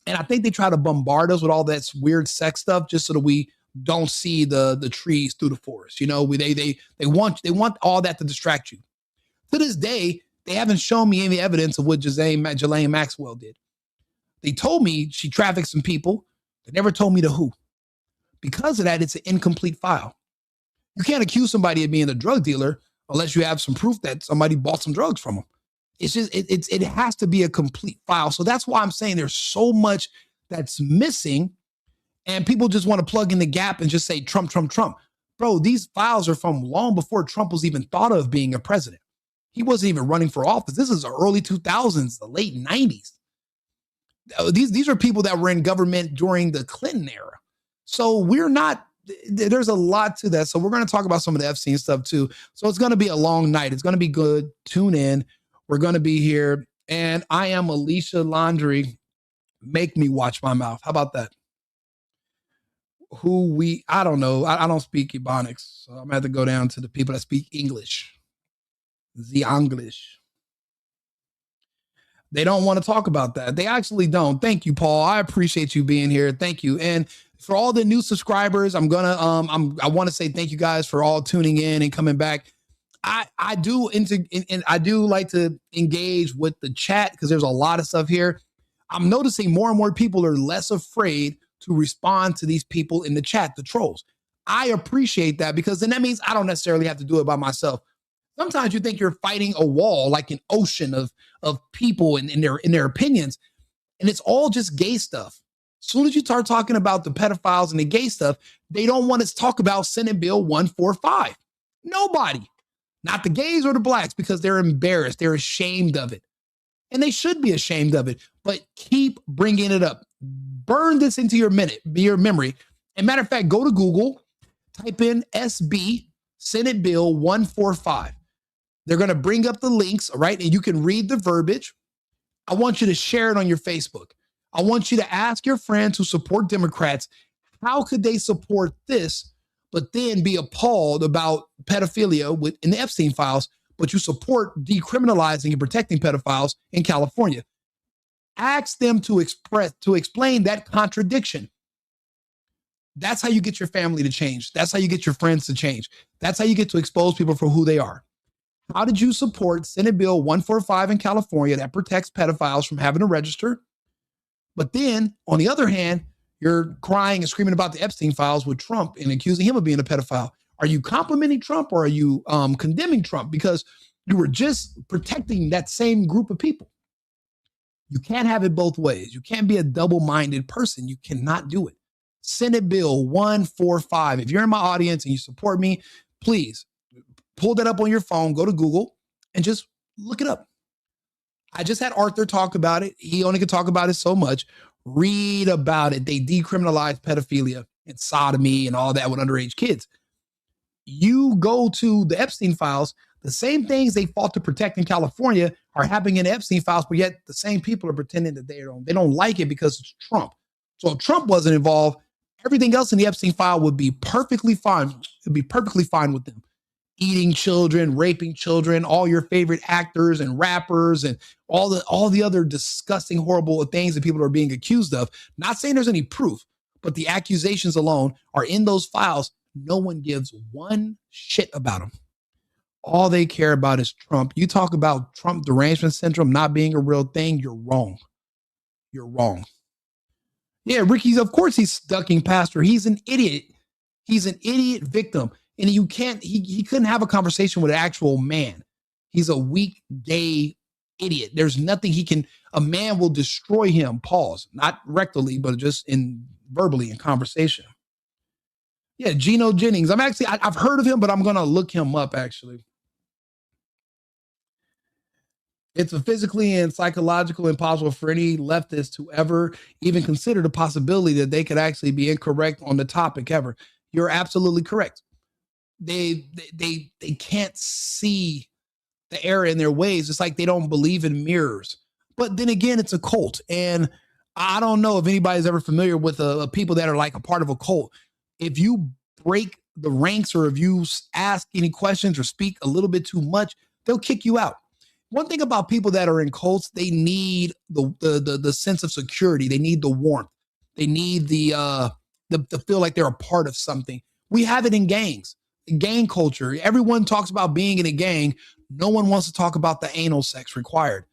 And I think they try to bombard us with all that weird sex stuff just so that we don't see the trees through the forest. They want all that to distract you. To this day, they haven't shown me any evidence of what Ghislaine Maxwell did. They told me she trafficked some people. They never told me the who. Because of that, it's an incomplete file. You can't accuse somebody of being a drug dealer unless you have some proof that somebody bought some drugs from them. It's just, it has to be a complete file. So that's why I'm saying there's so much that's missing, and people just want to plug in the gap and just say Trump, Trump, Trump. Bro, these files are from long before Trump was even thought of being a president. He wasn't even running for office. This is the early 2000s, the late 90s. These are people that were in government during the Clinton era. So there's a lot to that. So we're going to talk about some of the Epstein stuff too. So it's going to be a long night. It's going to be good. Tune in. We're going to be here. And I am Alicia Laundry. Make me watch my mouth. How about that? I don't know. I don't speak Ebonics. So I'm going to have to go down to the people that speak English. The English. They don't want to talk about that. They actually don't. Thank you, Paul. I appreciate you being here. Thank you. And for all the new subscribers, I want to say thank you guys for all tuning in and coming back. I do like to engage with the chat because there's a lot of stuff here. I'm noticing more and more people are less afraid to respond to these people in the chat, the trolls. I appreciate that, because then that means I don't necessarily have to do it by myself. Sometimes you think you're fighting a wall, like an ocean of people and in their opinions, and it's all just gay stuff. As soon as you start talking about the pedophiles and the gay stuff, they don't want to talk about Senate Bill 145. Nobody, not the gays or the blacks, because they're embarrassed. They're ashamed of it. And they should be ashamed of it, but keep bringing it up. Burn this into your memory. And matter of fact, go to Google, type in SB Senate Bill 145. They're going to bring up the links, right? And you can read the verbiage. I want you to share it on your Facebook. I want you to ask your friends who support Democrats, how could they support this, but then be appalled about pedophilia in the Epstein files, but you support decriminalizing and protecting pedophiles in California? Ask them to explain that contradiction. That's how you get your family to change. That's how you get your friends to change. That's how you get to expose people for who they are. How did you support Senate Bill 145 in California that protects pedophiles from having to register? But then, on the other hand, you're crying and screaming about the Epstein files with Trump and accusing him of being a pedophile. Are you complimenting Trump, or are you condemning Trump? Because you were just protecting that same group of people. You can't have it both ways. You can't be a double-minded person. You cannot do it. Senate Bill 145. If you're in my audience and you support me, please pull that up on your phone, go to Google, and just look it up. I just had Arthur talk about it. He only could talk about it so much. Read about it. They decriminalized pedophilia and sodomy and all that with underage kids. You go to the Epstein files, The same things they fought to protect in California are happening in Epstein files, but yet the same people are pretending that they don't like it because it's Trump. So if Trump wasn't involved, everything else in the Epstein file would be perfectly fine. It'd be perfectly fine with them. Eating children, raping children, all your favorite actors and rappers and all the other disgusting, horrible things that people are being accused of. Not saying there's any proof, but the accusations alone are in those files. No one gives one shit about them. All they care about is Trump. You talk about Trump derangement syndrome not being a real thing, you're wrong. You're wrong. Yeah, Ricky's, of course he's ducking pastor. He's an idiot. He's an idiot victim. And you can't, he couldn't have a conversation with an actual man. He's a weak, gay idiot. There's nothing he can, a man will destroy him, pause, not rectally, but just in verbally in conversation. Yeah, Geno Jennings. I've heard of him, but I'm going to look him up actually. It's a physically and psychologically impossible for any leftist to ever even consider the possibility that they could actually be incorrect on the topic ever. You're absolutely correct. They can't see the error in their ways. It's like they don't believe in mirrors. But then again, it's a cult. And I don't know if anybody's ever familiar with people that are like a part of a cult. If you break the ranks or if you ask any questions or speak a little bit too much, they'll kick you out. One thing about people that are in cults, they need the sense of security. They need the warmth. They need the feel like they're a part of something. We have it in gangs, gang culture. Everyone talks about being in a gang. No one wants to talk about the anal sex required.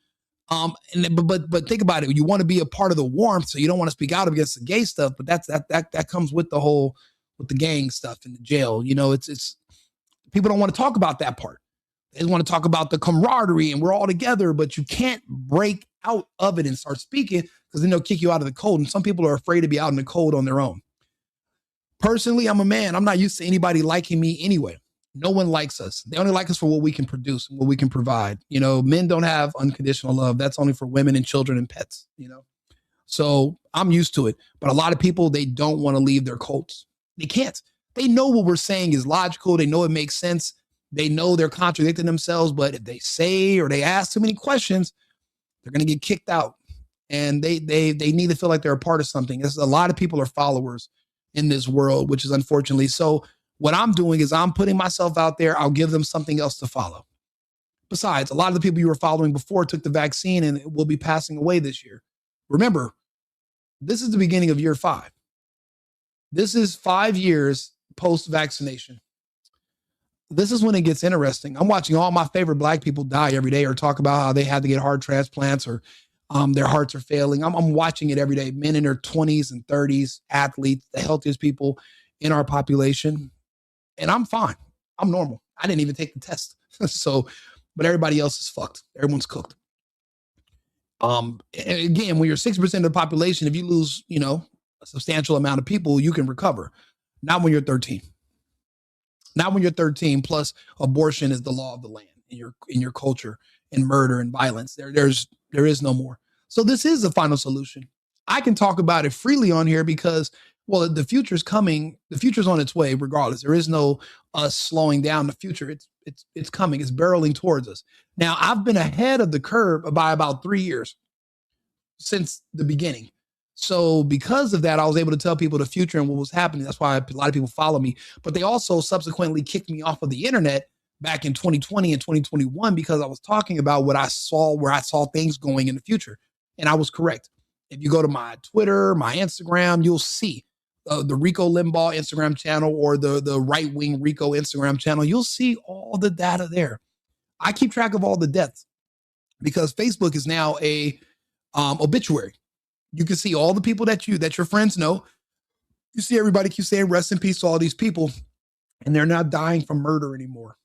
But think about it. You want to be a part of the warmth, so you don't want to speak out against the gay stuff. But that comes with the gang stuff in the jail. You know, it's people don't want to talk about that part. They want to talk about the camaraderie and we're all together, but you can't break out of it and start speaking because then they'll kick you out of the cold. And some people are afraid to be out in the cold on their own. Personally, I'm a man. I'm not used to anybody liking me anyway. No one likes us. They only like us for what we can produce and what we can provide. You know, men don't have unconditional love. That's only for women and children and pets, you know. So I'm used to it. But a lot of people, they don't want to leave their cults. They can't. They know what we're saying is logical. They know it makes sense. They know they're contradicting themselves, but if they say or they ask too many questions, they're going to get kicked out. And they need to feel like they're a part of something. A lot of people are followers in this world, which is unfortunately. So what I'm doing is I'm putting myself out there. I'll give them something else to follow. Besides, a lot of the people you were following before took the vaccine and will be passing away this year. Remember, this is the beginning of year 5. This is 5 years post-vaccination. This is when it gets interesting. I'm watching all my favorite Black people die every day or talk about how they had to get heart transplants or their hearts are failing. I'm watching it every day. Men in their 20s and 30s, athletes, the healthiest people in our population. And I'm fine. I'm normal. I didn't even take the test. So, but everybody else is fucked. Everyone's cooked. Again, when you're 6% of the population, if you lose, you know, a substantial amount of people, you can recover. Not when you're 13. Not when you're 13, plus abortion is the law of the land in your culture, and murder and violence. There is no more. So this is the final solution. I can talk about it freely on here because, well, the future's coming. The future's on its way regardless. There is no us slowing down the future. It's coming. It's barreling towards us. Now, I've been ahead of the curve by about 3 years since the beginning. So because of that, I was able to tell people the future and what was happening. That's why a lot of people follow me. But they also subsequently kicked me off of the internet back in 2020 and 2021 because I was talking about what I saw, where I saw things going in the future. And I was correct. If you go to my Twitter, my Instagram, you'll see the Rico Limbaugh Instagram channel or the right-wing Rico Instagram channel. You'll see all the data there. I keep track of all the deaths because Facebook is now a obituary. You can see all the people that your friends know. You see everybody keep saying rest in peace to all these people, and they're not dying from murder anymore.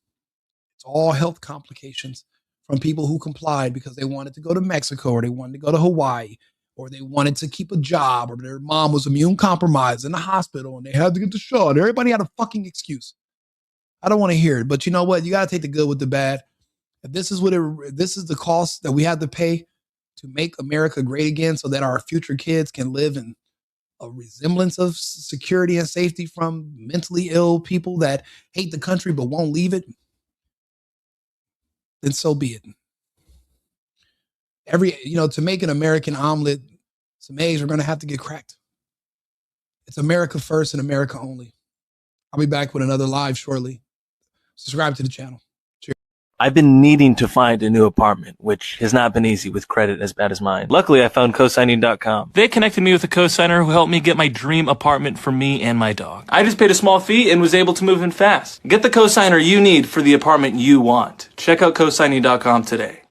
It's all health complications from people who complied because they wanted to go to Mexico or they wanted to go to Hawaii or they wanted to keep a job or their mom was immune compromised in the hospital and they had to get the shot. Everybody had a fucking excuse. I don't want to hear it, but you know what? You got to take the good with the bad. If this is this is the cost that we have to pay to make America great again so that our future kids can live in a resemblance of security and safety from mentally ill people that hate the country but won't leave it. then so be it. To make an American omelet, some eggs are going to have to get cracked. It's America first and America only. I'll be back with another live shortly. Subscribe to the channel. Cheers. I've been needing to find a new apartment, which has not been easy with credit as bad as mine. Luckily, I found cosigning.com. They connected me with a cosigner who helped me get my dream apartment for me and my dog. I just paid a small fee and was able to move in fast. Get the cosigner you need for the apartment you want. Check out cosigning.com today.